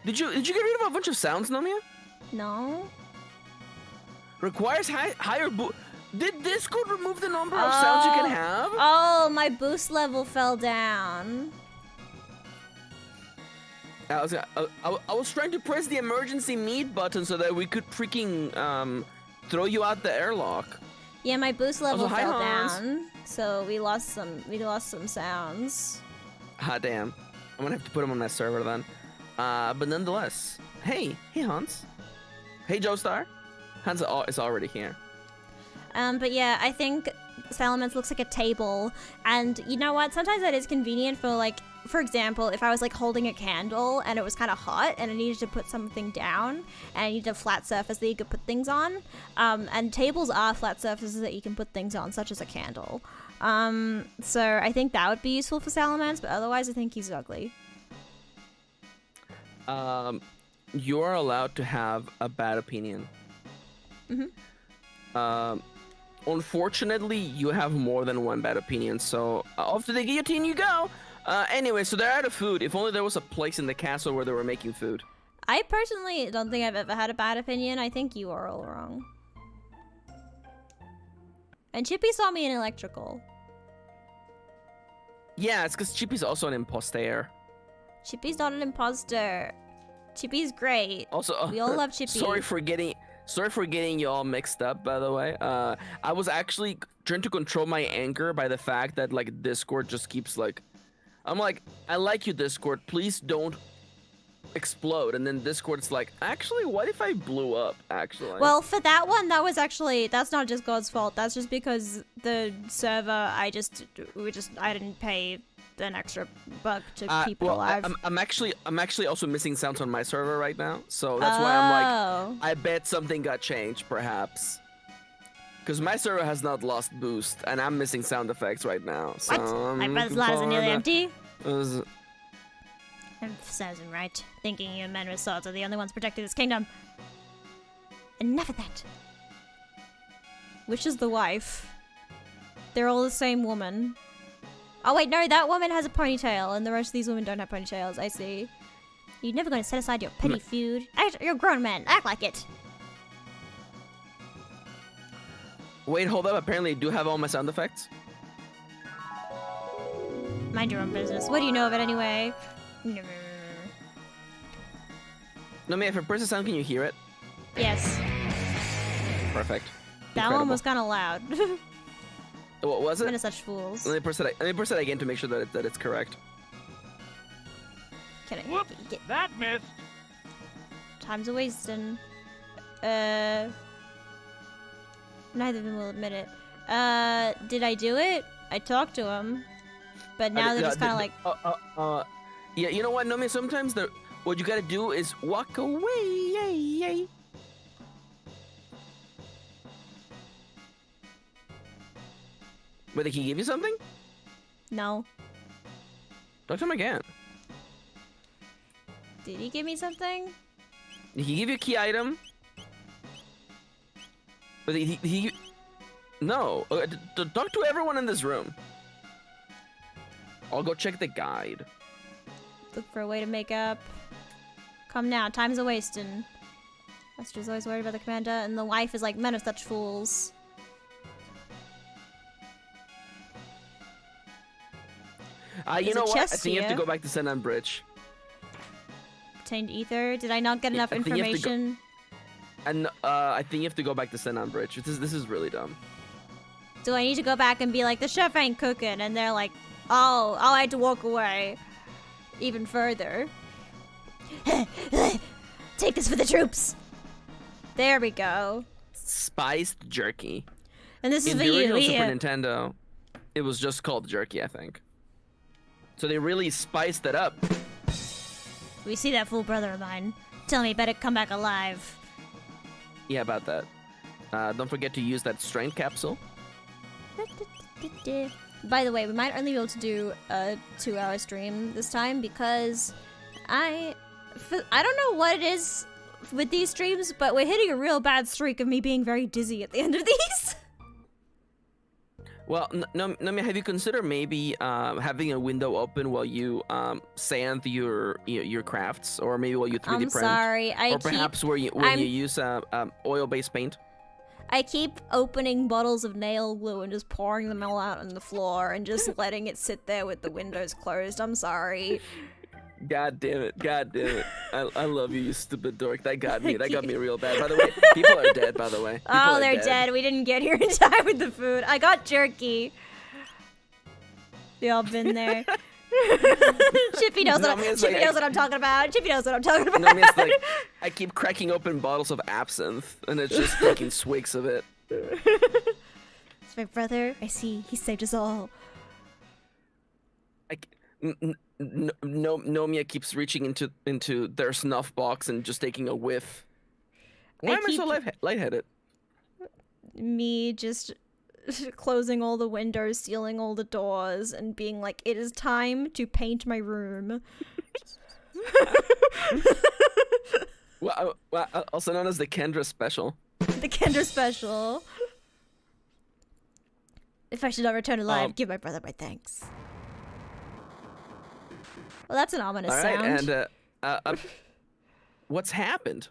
Did you get rid of a bunch of sounds, Nomia? No. Requires higher boost. Did Discord remove the number of sounds you can have? Oh, my boost level fell down. I was trying to press the emergency meet button so that we could freaking throw you out the airlock. Yeah, my boost level fell down, so we lost some sounds. Ah, damn. I'm gonna have to put them on my server then. But nonetheless, hey Hans. Hey Joestar. Hans is already here. But yeah, I think Salamence looks like a table, and you know what? Sometimes that is convenient for, like, for example, if I was like holding a candle and it was kind of hot and I needed to put something down and I needed a flat surface that you could put things on. And tables are flat surfaces that you can put things on, such as a candle. So I think that would be useful for Salamence, but otherwise I think he's ugly. You are allowed to have a bad opinion. Unfortunately, you have more than one bad opinion, so off to the guillotine you go. Anyway, so they're out of food. If only there was a place in the castle where they were making food. I personally don't think I've ever had a bad opinion. I think you are all wrong. And Chippy saw me in electrical. Yeah, it's because Chippy's also an imposter. Chippy's not an imposter. Chippy's great. Also, we all love Chippy. Sorry for getting you all mixed up, by the way. I was actually trying to control my anger by the fact that like Discord just keeps like, I'm like, I like you, Discord. Please don't explode. And then Discord's like, actually, what if I blew up? Actually. Well, for that one, that's not just God's fault. That's just because the server, I didn't pay an extra buck to keep it alive. I'm actually also missing sounds on my server right now, so that's why I'm like, I bet something got changed, perhaps. Because my server has not lost boost, and I'm missing sound effects right now. So What? My brother's lot is nearly empty? Was... Emphasizing right. Thinking you men with swords are the only ones protecting this kingdom. Enough of that. Which is the wife? They're all the same woman. Oh wait, no, that woman has a ponytail, and the rest of these women don't have ponytails. I see. You're never going to set aside your petty feud. You're grown men. Act like it. Wait, hold up. Apparently, I do have all my sound effects. Mind your own business. What do you know of it anyway? Nomia, if I press the sound, can you hear it? Yes. Perfect. That Incredible. one was kind of loud. What was it? Men are such fools. Let me press it again to make sure that it's correct. Can I Whoops, get that missed. time's a wasting. Neither of them will admit it. Did I do it? I talked to him, but now they're just kind of like. Yeah, you know what, Nomia? Sometimes what you gotta do is walk away. Yay, yay. But did he give you something? No. Talk to him again. Did he give me something? Did he give you a key item? But he no. Talk to everyone in this room. I'll go check the guide. Look for a way to make up. Come now, time's a wasting. Master's always worried about the commander, and the wife is like, men are such fools. You know what? I chest think you have to here. go back to Senan Bridge. Obtained ether. Did I not get enough I think you have to go- information? And I think you have to go back to Senan Bridge. This is really dumb. Do I need to go back and be like, the chef ain't cooking? And they're like, oh, I had to walk away even further. Take this for the troops. There we go. Spiced jerky. And this is In for the you. original Super Here. Nintendo, it was just called jerky, I think. So they really spiced it up. We see that fool brother of mine. Tell me, better come back alive. Yeah, about that. Don't forget to use that strength capsule. By the way, we might only be able to do a 2-hour stream this time because I don't know what it is with these streams, but we're hitting a real bad streak of me being very dizzy at the end of these. Well, Nomia, have you considered maybe having a window open while you sand your crafts, or maybe while you 3D I'm print? sorry, or perhaps when you use oil-based paint? I keep opening bottles of nail glue and just pouring them all out on the floor and just letting it sit there with the windows closed. I'm sorry. God damn it. God damn it. I love you, you stupid dork. That got me. That got me real bad. By the way, people are dead, by the way. Oh, they're dead. We didn't get here in time with the food. I got jerky. They all been there. Chippy knows what I'm talking about. Chippy knows what I'm talking about. Nomia's like, I keep cracking open bottles of absinthe, and it's just taking swigs of it. It's my brother. I see. He saved us all. Nomia keeps reaching into their snuff box and just taking a whiff. Why am I so lightheaded? Me just closing all the windows, sealing all the doors, and being like, it is time to paint my room. Well, also known as the Kendra Special. The Kendra Special. If I should not return alive, give my brother my thanks. Well, that's an ominous All right, sound. and what's happened?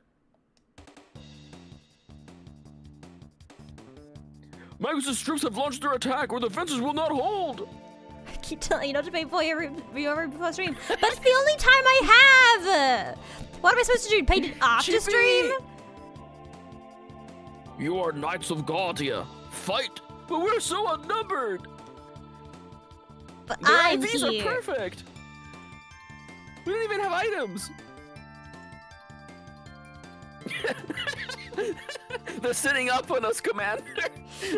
Magus' troops have launched their attack, or the fences will not hold. I keep telling you not to pay for your review before stream, but it's the only time I have. What am I supposed to do? Pay it after stream? You are knights of Guardia. Fight, but we're so outnumbered. But Their I'm IVs here. are perfect. We don't even have items. They're sitting up on us, Commander.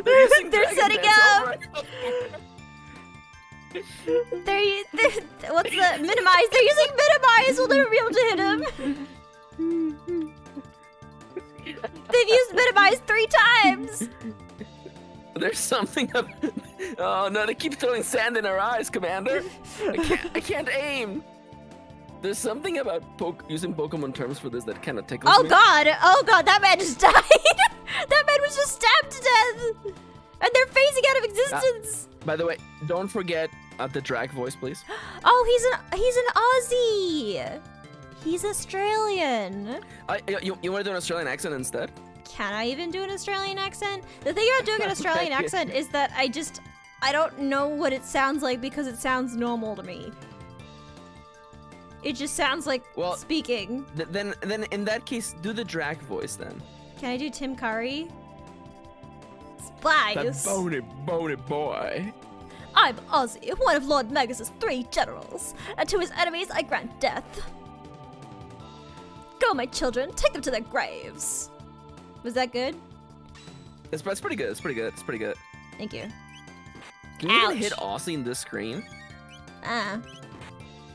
They're setting up. They're what's the minimize? They're using minimize. We'll never be able to hit him. They've used minimize 3 times. There's something up. Oh no! They keep throwing sand in our eyes, Commander. I can't aim. There's something about using Pokemon terms for this that kind of tickles me. Oh god, that man just died. That man was just stabbed to death. And they're phasing out of existence. By the way, don't forget the drag voice, please. Oh, he's an Aussie. He's Australian. You want to do an Australian accent instead? Can I even do an Australian accent? The thing about doing an Australian accent is that I don't know what it sounds like because it sounds normal to me. It just sounds like speaking. Then in that case, do the drag voice then. Can I do Tim Curry? Spies. That bony boy. I'm Ozzy, one of Lord Magus' 3 generals, and to his enemies I grant death. Go, my children, take them to their graves. Was that good? It's pretty good. It's pretty good. It's pretty good. Thank you. Can you even hit Aussie in this screen?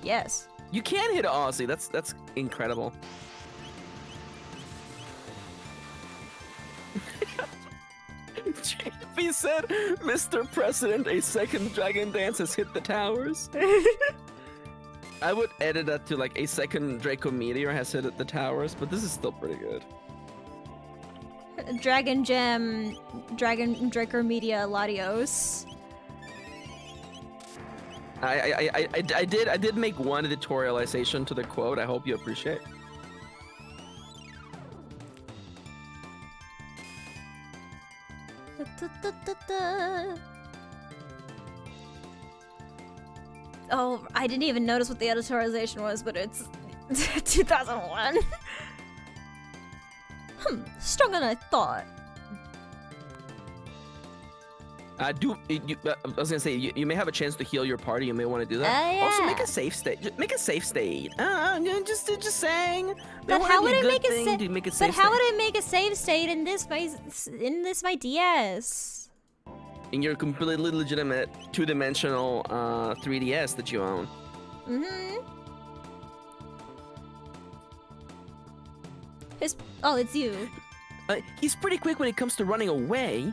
Yes. You can hit Aussie. That's incredible. JP said, Mr. President, a second Dragon Dance has hit the towers. I would edit that to like a second Draco Meteor has hit the towers, but this is still pretty good. Dragon Gem, Draco Media Latios. I did make one editorialization to the quote. I hope you appreciate. Oh, I didn't even notice what the editorialization was, but it's 2001. Stronger than I thought. I was gonna say you may have a chance to heal your party. You may want to do that. Yeah. Also, make a safe state. Make a safe state. Just saying. But how would I make a safe? But how would I make a save state in this my DS? In your completely legitimate 2-dimensional 3DS that you own. It's you. He's pretty quick when it comes to running away.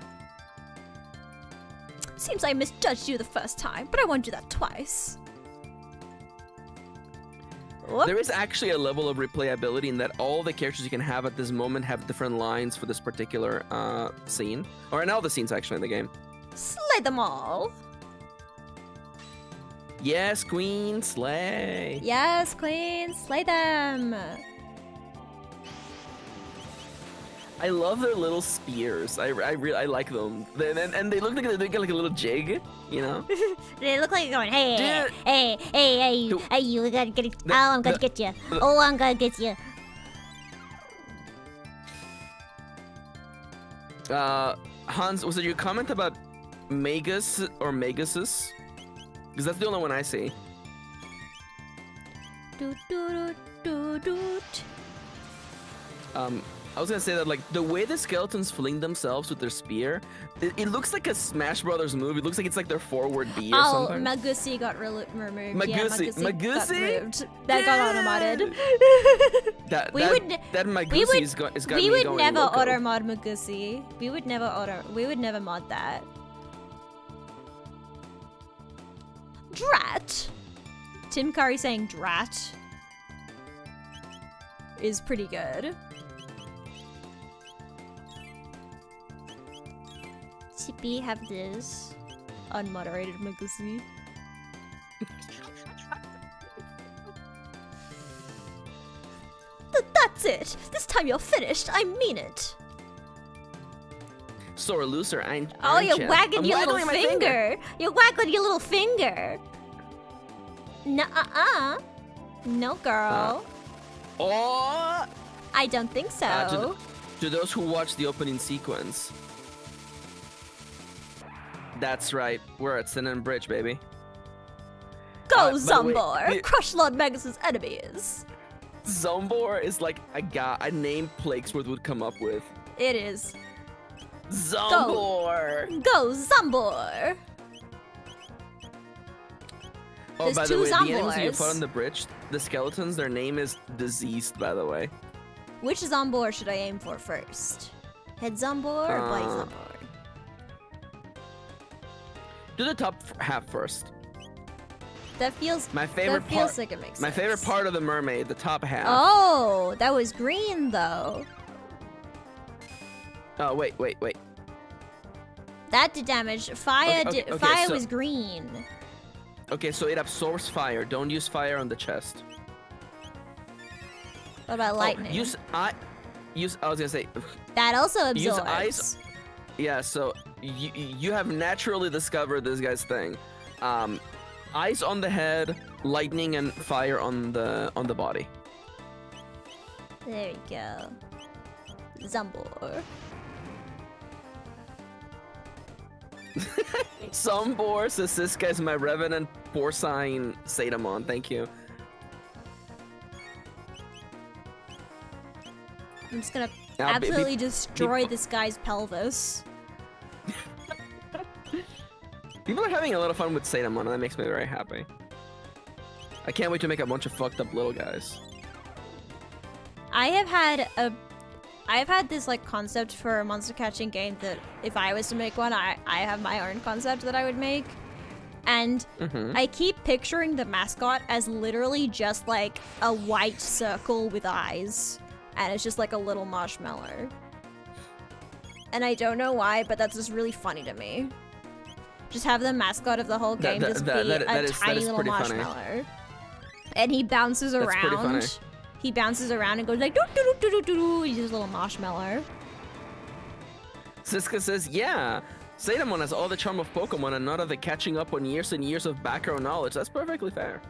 Seems I misjudged you the first time, but I won't do that twice. Whoop. There is actually a level of replayability in that all the characters you can have at this moment have different lines for this particular scene. Or in all the scenes actually in the game. Slay them all. Yes, Queen, slay. Yes, Queen, slay them. I love their little spears. I like them. And they look like they get like a little jig, you know? They look like they're going, hey, Dude. hey, you gotta get it. Oh, I'm gonna get you. Oh, I'm gonna get you. Hans, was it your comment about Magus or Magasus? Because that's the only one I see. I was gonna say that, like, the way the skeletons fling themselves with their spear, it looks like a Smash Brothers move. It looks like it's like their forward B or something. Oh, Magusi got removed. Magusi. Yeah, Magusi? Got removed. That got automodded. That Magusi is got me going We would never loco. auto mod Magusi. We would never mod that. Drat. Tim Curry saying drat is pretty good. Chippy, have this unmoderated Magusi. That's it. This time you're finished. I mean it. Sore loser, Oh, you're wagging your little my finger. You're waggling your little finger. Nuh-uh. No, girl. Oh! I don't think so. To those who watch the opening sequence. That's right. We're at Sin and Bridge, baby. Go, Zombor! Crush Lord Magus's enemies! Zombor is like a name Plaguesworth would come up with. It is. Zombor! Go, Zombor! Oh, There's by two the way, Zombors. the enemies that you fought on the bridge, the skeletons, their name is Diseased, by the way. Which Zombor should I aim for first? Head Zombor or Bite Zombor? Do the top half first. That feels. My favorite that feels part. like it makes my sense. favorite part of the mermaid, the top half. Oh, that was green though. Oh wait. That did damage. Fire. Okay, fire so- was green. Okay, so it absorbs fire. Don't use fire on the chest. What about lightning? I was gonna say. That also absorbs. Use ice. Yeah, so you have naturally discovered this guy's thing. Ice on the head, lightning and fire on the body. There you go. Zombor. Zombor says this guy's my revenant porcine Sadamon. Thank you. I'm just gonna absolutely destroy this guy's pelvis. People are having a lot of fun with Sadamon, and that makes me very happy. I can't wait to make a bunch of fucked up little guys. I've had this like concept for a monster catching game that if I was to make one, I have my own concept that I would make. And I keep picturing the mascot as literally just like a white circle with eyes. And it's just like a little marshmallow. And I don't know why, but that's just really funny to me. Just have the mascot of the whole game just be a tiny little marshmallow. Funny. And he bounces around. He bounces around and goes like doo doo doo doo doo doo. He's just a little marshmallow. Siska says, yeah, Sadamon has all the charm of Pokemon and none of the catching up on years and years of background knowledge. That's perfectly fair.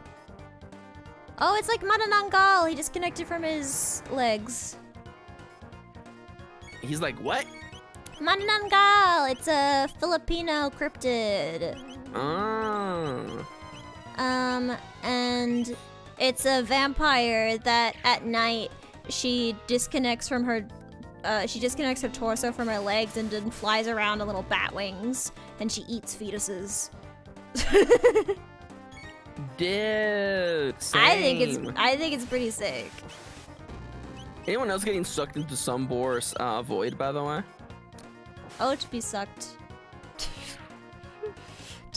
Oh, it's like Manananggal. He disconnected from his legs. He's like, what? Manananggal. It's a Filipino cryptid. Oh. And it's a vampire that at night she disconnects from her torso from her legs and then flies around on little bat wings and she eats fetuses. Dude, same. I think it's pretty sick. Anyone else getting sucked into Zombor's void, by the way? Oh, to be sucked.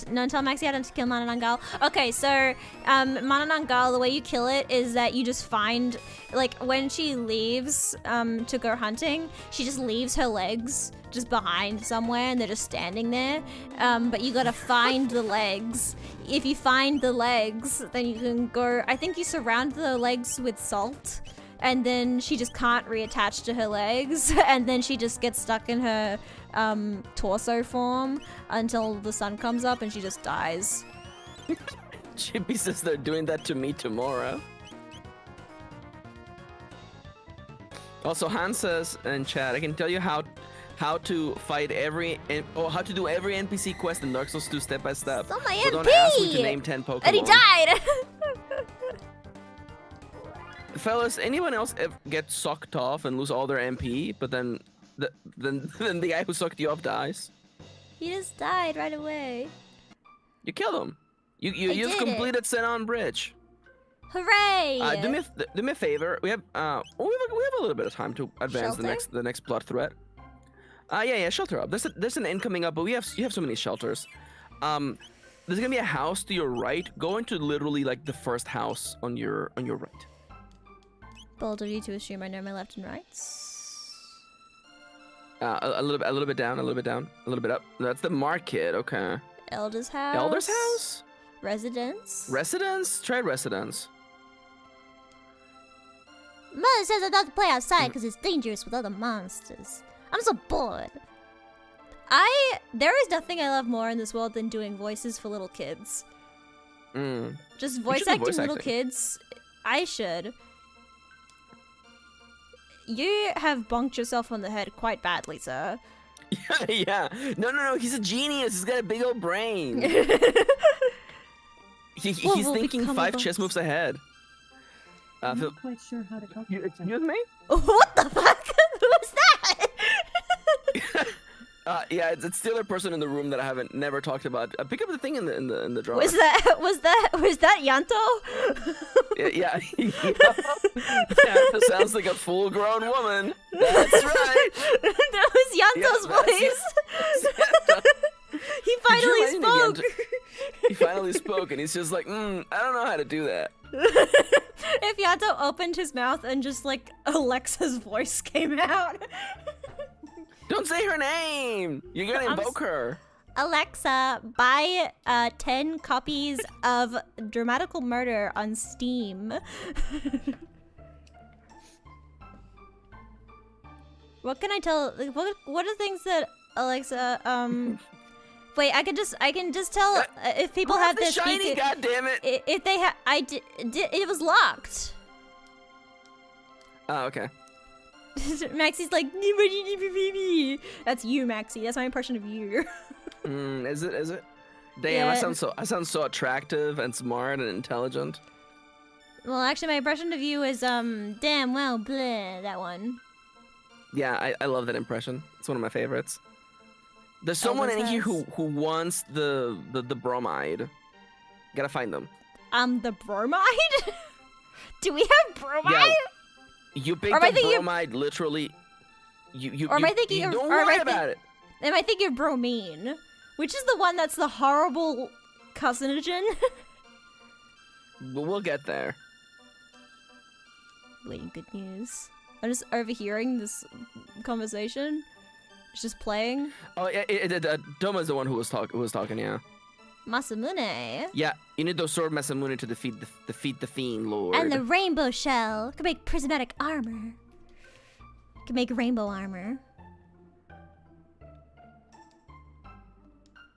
No, tell Maxi how to kill Manananggal. Okay, so Manananggal, the way you kill it is that you just find, like, when she leaves to go hunting, she just leaves her legs just behind somewhere and they're just standing there. But you gotta find the legs. If you find the legs, then you can go, I think you surround the legs with salt and then she just can't reattach to her legs and then she just gets stuck in her torso form until the sun comes up and she just dies. Chippy says they're doing that to me tomorrow. Also, Han says in chat, I can tell you how to fight how to do every NPC quest in Dark Souls 2 step by step. Oh, my but MP! don't ask me to name 10 Pokemon. And he died! Fellas, anyone else get sucked off and lose all their MP, but then the guy who sucked you off dies? He just died right away. You killed him. You've completed Senon Bridge. Hooray! Do me a favor. We have a little bit of time to advance the next plot thread. Yeah, shelter up. There's an inn coming up, but you have so many shelters. There's gonna be a house to your right. Go into literally like the first house on your right. Bold of you to assume I know my left and rights. A little bit down, a little bit up. That's the market. Okay. Elder's house. Elder's house. Residence. Residence. Try residence. Mother says I'm not to play outside because it's dangerous with other monsters. I'm so bored. There is nothing I love more in this world than doing voices for little kids. Just voice acting little kids. I should. You have bonked yourself on the head quite badly, sir. Yeah. No. He's a genius. He's got a big old brain. He's thinking 5 chess moves ahead. I'm not quite sure how to help you. Excuse me? What the fuck? Who was that? Yeah, it's the other person in the room that I haven't never talked about. Pick up the thing in the drawer. Was that Yanto? Yeah. Yanto sounds like a full-grown woman. That's right. That was Yanto's voice. He finally spoke. He finally spoke, and he's just like, I don't know how to do that. If Yanto opened his mouth and just like Alexa's voice came out. Don't say her name! You're gonna invoke her. Alexa, buy 10 copies of Dramatical Murder on Steam. What can I tell? What are things that Alexa? Wait, I can just tell if people have this. Shiny, goddammit! If they have, it was locked. Oh, okay. Maxi's like, that's you, Maxi. That's my impression of you. Is it? Damn, Yeah. I sound so attractive and smart and intelligent. Well, actually, my impression of you is damn well, bleh, that one. Yeah, I love that impression. It's one of my favorites. There's someone in here who wants the bromide. Gotta find them. The bromide? Do we have bromide? Yeah. You picked up bromide, literally. You don't worry about it. Am I thinking of bromine? Which is the one that's the horrible carcinogen? But we'll get there. Wait, good news. I'm just overhearing this conversation. It's just playing. Oh, yeah, Doma's the one who was talking, yeah. Masamune. Yeah, you need the sword Masamune to defeat the fiend lord. And the rainbow shell can make prismatic armor. Can make rainbow armor.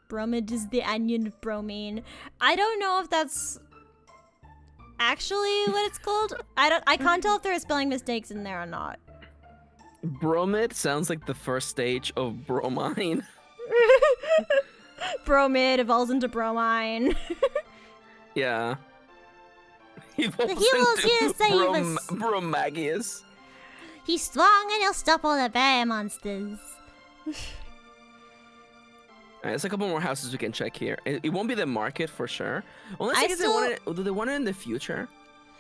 Bromide is the onion of bromine. I don't know if that's actually what it's called. I can't tell if there are spelling mistakes in there or not. Bromide sounds like the first stage of bromine. Bromide evolves into bromine. Yeah. The hero's here to save us. Bromagius. He's strong and he'll stop all the bear monsters. Alright, there's a couple more houses we can check here. It won't be the market for sure. Unless do they want it in the future?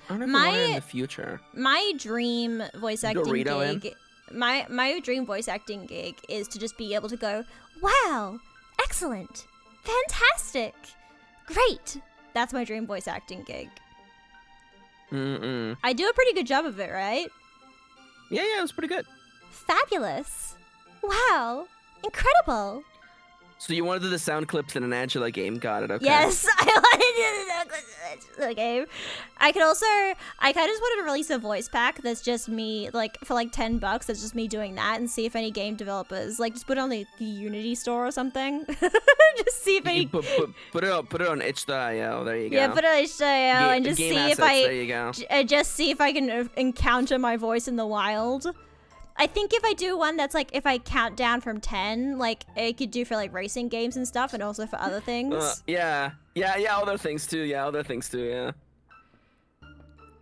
I don't know if they want it in the future. My dream voice acting Dorito gig. My dream voice acting gig is to just be able to go, wow, excellent, fantastic, great. That's my dream voice acting gig. I do a pretty good job of it, right? Yeah, it was pretty good. Fabulous. Wow. Incredible. So you want to do the sound clips in an Angela game? Got it, okay. Yes, I want to do the sound clips in an Angela game. I kind of just wanted to release a voice pack that's just me, like, for like $10, that's just me doing that, and see if any game developers, like, just put it on the Unity store or something. Just see if any... Put it on itch.io, there you go. Yeah, put it on itch.io and just see if there you go. Just see if I can encounter my voice in the wild. I think if I do one that's like, if I count down from 10, like, it could do for like racing games and stuff, and also for other things. Yeah, other things too, yeah.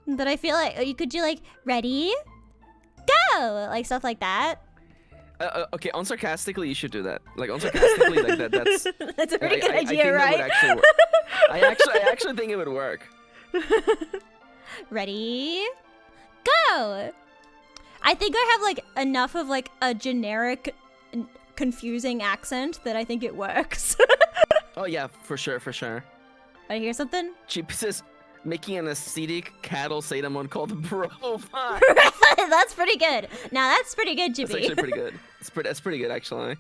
But I feel like you could do like, ready, go, like stuff like that. Okay, unsarcastically, you should do that. Like, unsarcastically, like that's... That's a pretty good idea, I right? That would actually work. I actually think it would work. Ready, go. I think I have like enough of like a generic, confusing accent that I think it works. Oh yeah, for sure. I hear something? Cheap says making an acidic cattle Sadamon called Bromine. That's pretty good. Now that's pretty good, Jimmy. That's actually pretty good. That's pretty good, actually.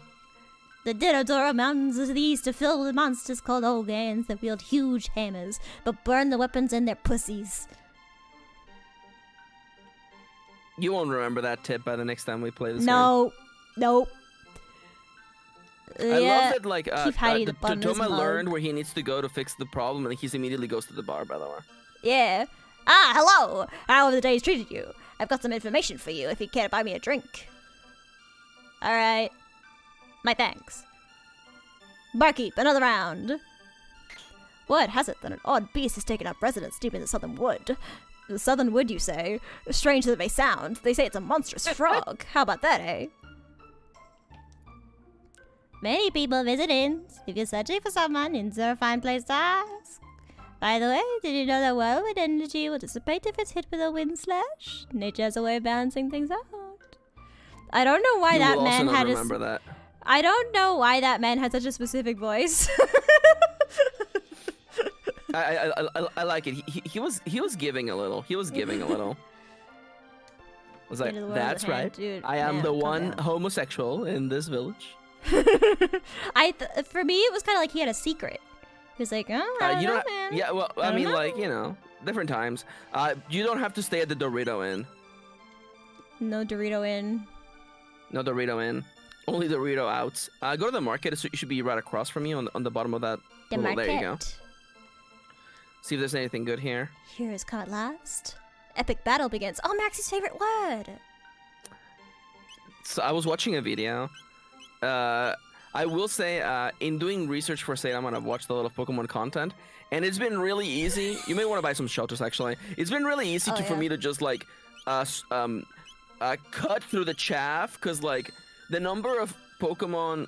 The Ditodora Mountains are these to fill with monsters called Ogans that wield huge hammers, but burn the weapons in their pussies. You won't remember that tip by the next time we play this game. No. Nope. I love that, like, keep hiding the bun in his Toma mug. learned where he needs to go to fix the problem, and he immediately goes to the bar, by the way. Yeah. Ah, hello. How have the days treated you? I've got some information for you if you care to buy me a drink. Alright. My thanks. Barkeep, another round. Word has it that an odd beast has taken up residence deep in the southern wood. The southern wood, you say? Strange as it may sound, they say it's a monstrous frog. How about that, eh? Many people visit inns. If you're searching for someone, inns are a fine place to ask. By the way, did you know that whirlwind energy will dissipate if it's hit with a wind slash? Nature has a way of balancing things out. I don't know why that man had that. I don't know why that man had such a specific voice. I like it. He was giving a little. He was giving a little. I was like, that's right. Dude, I am the one homosexual in this village. For me, it was kind of like he had a secret. He was like, oh, I don't know, man. Yeah, well, I mean, like, you know, different times. You don't have to stay at the Dorito Inn. No Dorito Inn. No Dorito Inn. Only Dorito outs. Go to the market. It should be right across from you on the bottom of that. The market. There you go. See if there's anything good here. Here is come at last. Epic battle begins. Oh, Maxi's favorite word. So I was watching a video. I will say, in doing research for Sailor, I've watched a lot of Pokemon content, and it's been really easy. You may want to buy some shelters, actually. It's been really easy for me to just, like, cut through the chaff, because, like, the number of Pokemon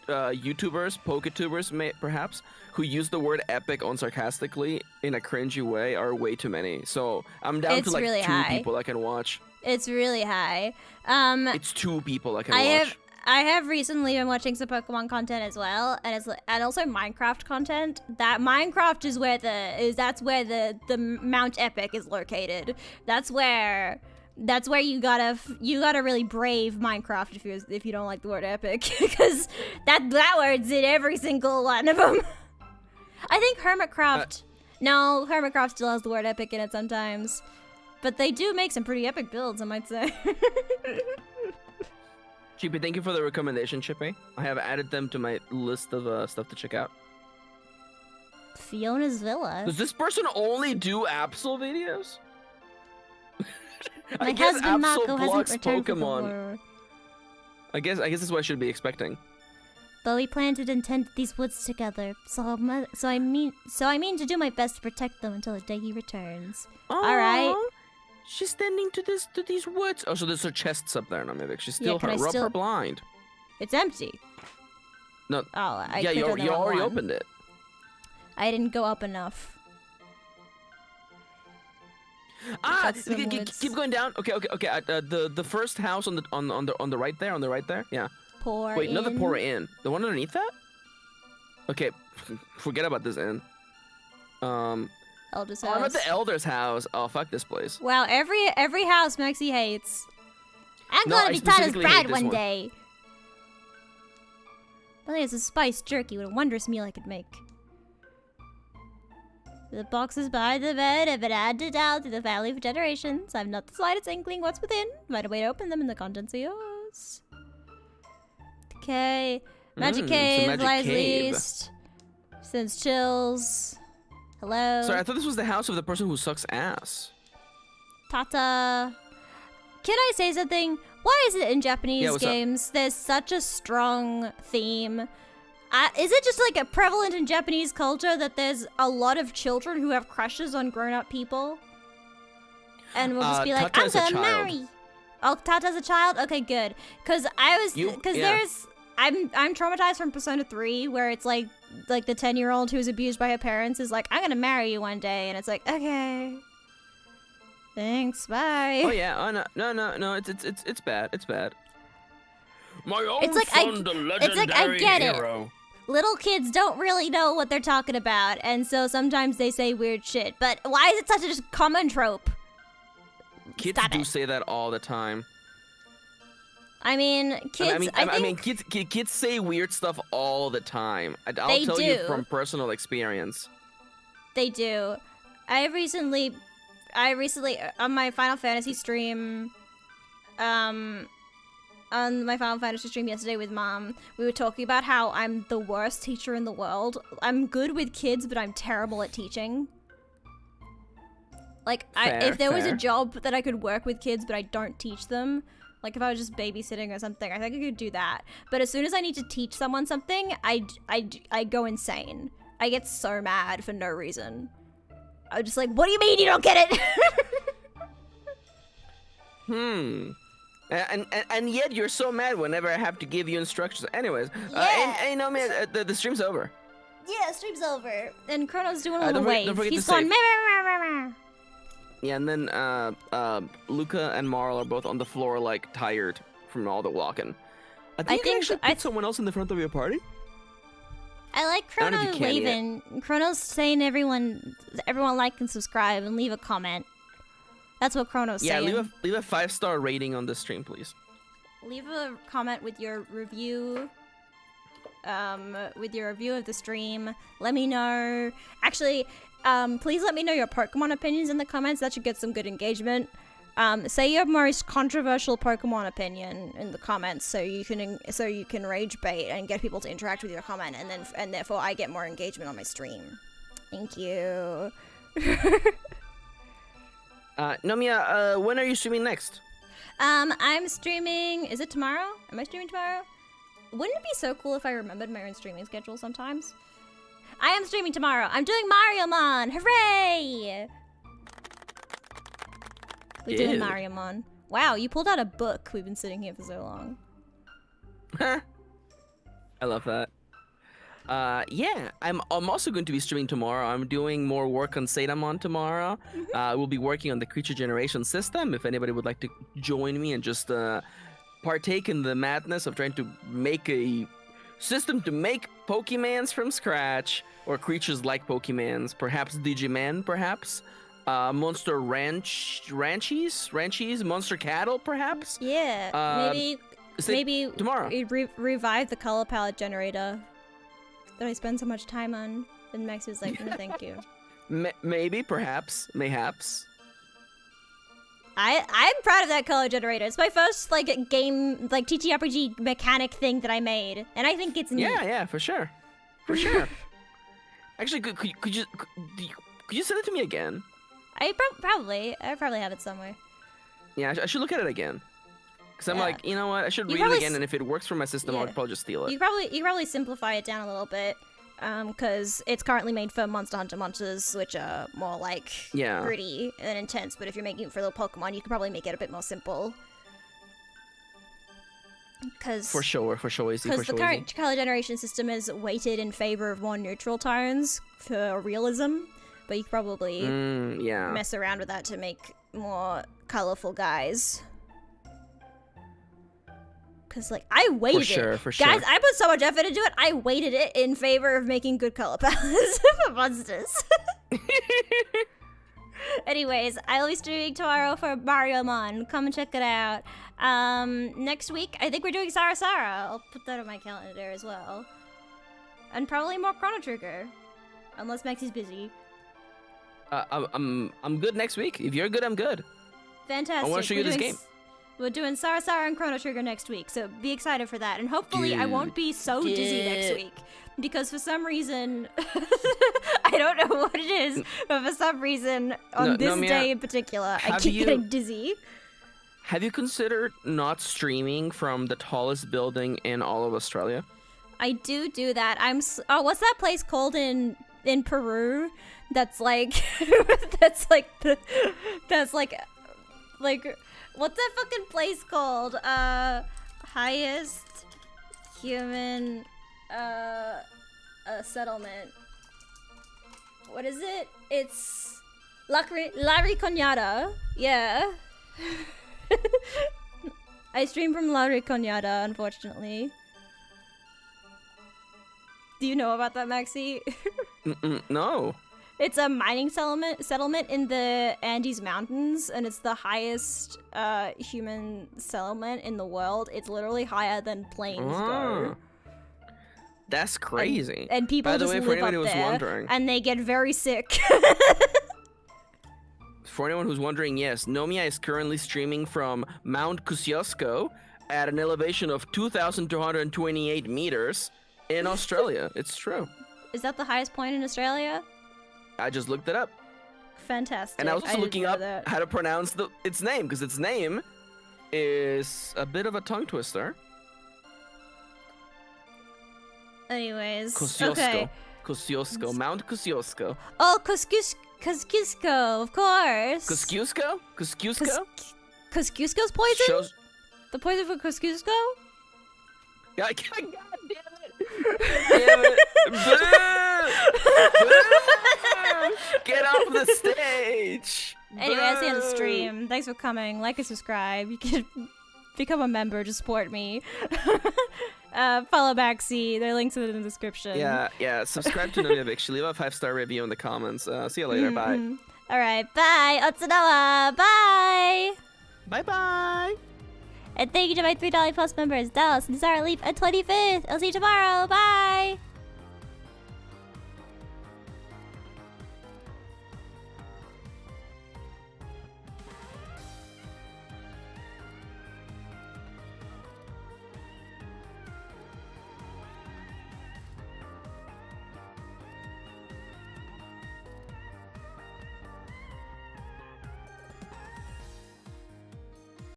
YouTubers, Poketubers, perhaps, who use the word epic unsarcastically in a cringy way are way too many. So I'm down to, like, really 2 high. people I can watch. It's really high. It's 2 people I can watch. I have recently been watching some Pokemon content as well, and also Minecraft content. That Minecraft is where that's where the Mount Epic is located. That's where you gotta really brave Minecraft if you don't like the word epic, because that word's in every single one of them. I think Hermitcraft. No, Hermitcraft still has the word epic in it sometimes, but they do make some pretty epic builds, I might say. Chippy, thank you for the recommendation, Chippy. I have added them to my list of stuff to check out. Fiona's Villa. Does this person only do Absol videos? My husband Mako hasn't returned from the war. I guess that's what I should be expecting. But we planted and tended these woods together, so I mean to do my best to protect them until the day he returns. All right. She's tending to these woods. Oh, so there's her chests up there. No, maybe she's still rub her blind. It's empty. No. Oh, you already opened it. I didn't go up enough. Keep going down. Okay. The first house on the right there. Yeah. Wait, not the Pour Inn. The one underneath that? Okay, forget about this inn. Elder's house. I'm at the Elder's house. Oh, fuck this place. Wow, every house Maxi hates. I'm gonna be Tata's bride one day. I think it's a spiced jerky. What a wondrous meal I could make. The boxes by the bed have been handed down through the family for generations. I've not the slightest inkling what's within. Find a way to open them and the contents are yours. Okay. Magic cave, lies least. Sends chills. Hello. Sorry, I thought this was the house of the person who sucks ass. Tata. Can I say something? Why is it in Japanese games there's such a strong theme? Is it just like a prevalent in Japanese culture that there's a lot of children who have crushes on grown-up people? And will just be like, I'm gonna marry. Oh, Tata's a child? Okay, good. I'm traumatized from Persona 3, where it's like the 10-year-old who's abused by her parents is like, I'm gonna marry you one day, and it's like, okay. Thanks, bye. Oh yeah, oh no, it's bad. It's bad. My own son, the legendary it's like, I get hero. It. Little kids don't really know what they're talking about, and so sometimes they say weird shit. But why is it such a common trope? Kids do say that all the time. I mean, kids. Kids say weird stuff all the time. I'll tell you from personal experience. They do. I recently on my Final Fantasy stream, on my Final Fantasy stream yesterday with Mom, we were talking about how I'm the worst teacher in the world. I'm good with kids, but I'm terrible at teaching. Like, if there was a job that I could work with kids, but I don't teach them, like if I was just babysitting or something, I think I could do that. But as soon as I need to teach someone something, I go insane. I get so mad for no reason. I'm just like, what do you mean you don't get it? And yet you're so mad whenever I have to give you instructions. Anyways, and Nomia, the stream's over. Yeah, stream's over. And Chrono's doing a little wave. Don't forget He's to going. save. Yeah, and then Luca and Marl are both on the floor, like tired from all the walking. I think you should put someone else in the front of your party. I like Chrono waving. Chrono's saying everyone like and subscribe and leave a comment. That's what Chrono's saying. Yeah, leave a 5-star rating on this stream, please. Leave a comment with your review. With your review of the stream. Let me know. Actually, please let me know your Pokemon opinions in the comments. That should get some good engagement. Say your most controversial Pokemon opinion in the comments, so you can rage bait and get people to interact with your comment, and therefore I get more engagement on my stream. Thank you. Nomia, when are you streaming next? I'm streaming. Is it tomorrow? Am I streaming tomorrow? Wouldn't it be so cool if I remembered my own streaming schedule sometimes? I am streaming tomorrow. I'm doing Mariamon. Hooray! We're doing Mariamon. Wow, you pulled out a book. We've been sitting here for so long. I love that. Yeah, I'm also going to be streaming tomorrow. I'm doing more work on Sadamon tomorrow. We'll be working on the creature generation system. If anybody would like to join me and just partake in the madness of trying to make a system to make Pokemans from scratch, or creatures like Pokemans, perhaps Digiman, perhaps Monster Ranchies, Monster Cattle, perhaps. Yeah, maybe tomorrow. Revive the color palette generator that I spend so much time on. And Max was like, no, thank you. Maybe, perhaps, mayhaps. I'm proud of that color generator. It's my first game TTRPG mechanic thing that I made, and I think it's neat. Yeah, for sure. Actually, could you send it to me again? I probably have it somewhere. Yeah, I should look at it again. Because I'm like, you know what? I should read it again, and if it works for my system, I'll probably just steal it. You probably simplify it down a little bit, because it's currently made for Monster Hunter monsters, which are more gritty and intense. But if you're making it for little Pokemon, you could probably make it a bit more simple. For sure, easy. Because the current color generation system is weighted in favor of more neutral tones for realism, but you could probably mess around with that to make more colorful guys. Because, I weighted it. For sure. Guys, I put so much effort into it, I weighted it in favor of making good color palettes for monsters. Anyways, I'll be streaming tomorrow for Mariamon. Come and check it out. Next week, I think we're doing Sara. I'll put that on my calendar as well. And probably more Chrono Trigger. Unless Maxi's busy. I'm good next week. If you're good, I'm good. Fantastic. I want to show you this game. We're doing Sara and Chrono Trigger next week, so be excited for that. And hopefully I won't be so dizzy next week. Because for some reason, I don't know what it is, but for some reason, on this day in particular, I keep getting dizzy. Have you considered not streaming from the tallest building in all of Australia? I do that. What's that place called in Peru? That's like what's that fucking place called? Highest human settlement. What is it? It's La Ricoñada. Yeah. I stream from La Ricoñada, unfortunately. Do you know about that, Maxi? No. It's a mining settlement in the Andes Mountains, and it's the highest human settlement in the world. It's literally higher than planes go. That's crazy. And people just live up there, and they get very sick. for anyone who's wondering, yes, Nomia is currently streaming from Mount Kosciuszko at an elevation of 2,228 meters in Australia. It's true. Is that the highest point in Australia? I just looked it up. Fantastic. And I was also looking up that. how to pronounce its name, because its name is a bit of a tongue twister. Anyways, Kosciuszko. okay. Kosciuszko. Mount Kosciuszko. Oh, Kosciuszko, of course. Kosciuszko? Kosciuszko? Kosciuszko's poison? Shows... The poison for Kosciuszko? God damn it! Damn it! Boo! Get off the stage! Anyway, that's the end of the stream. Thanks for coming. Like and subscribe. You can become a member to support me. Follow MAXI. There are links in the description. Yeah. Subscribe to Nomia Big. She leave a 5-star review in the comments. See you later. Bye. Alright, bye. Otsunawa. Bye. Bye-bye. And thank you to my $3 plus members, Dallas and Zara Leaf and 25th. I'll see you tomorrow. Bye.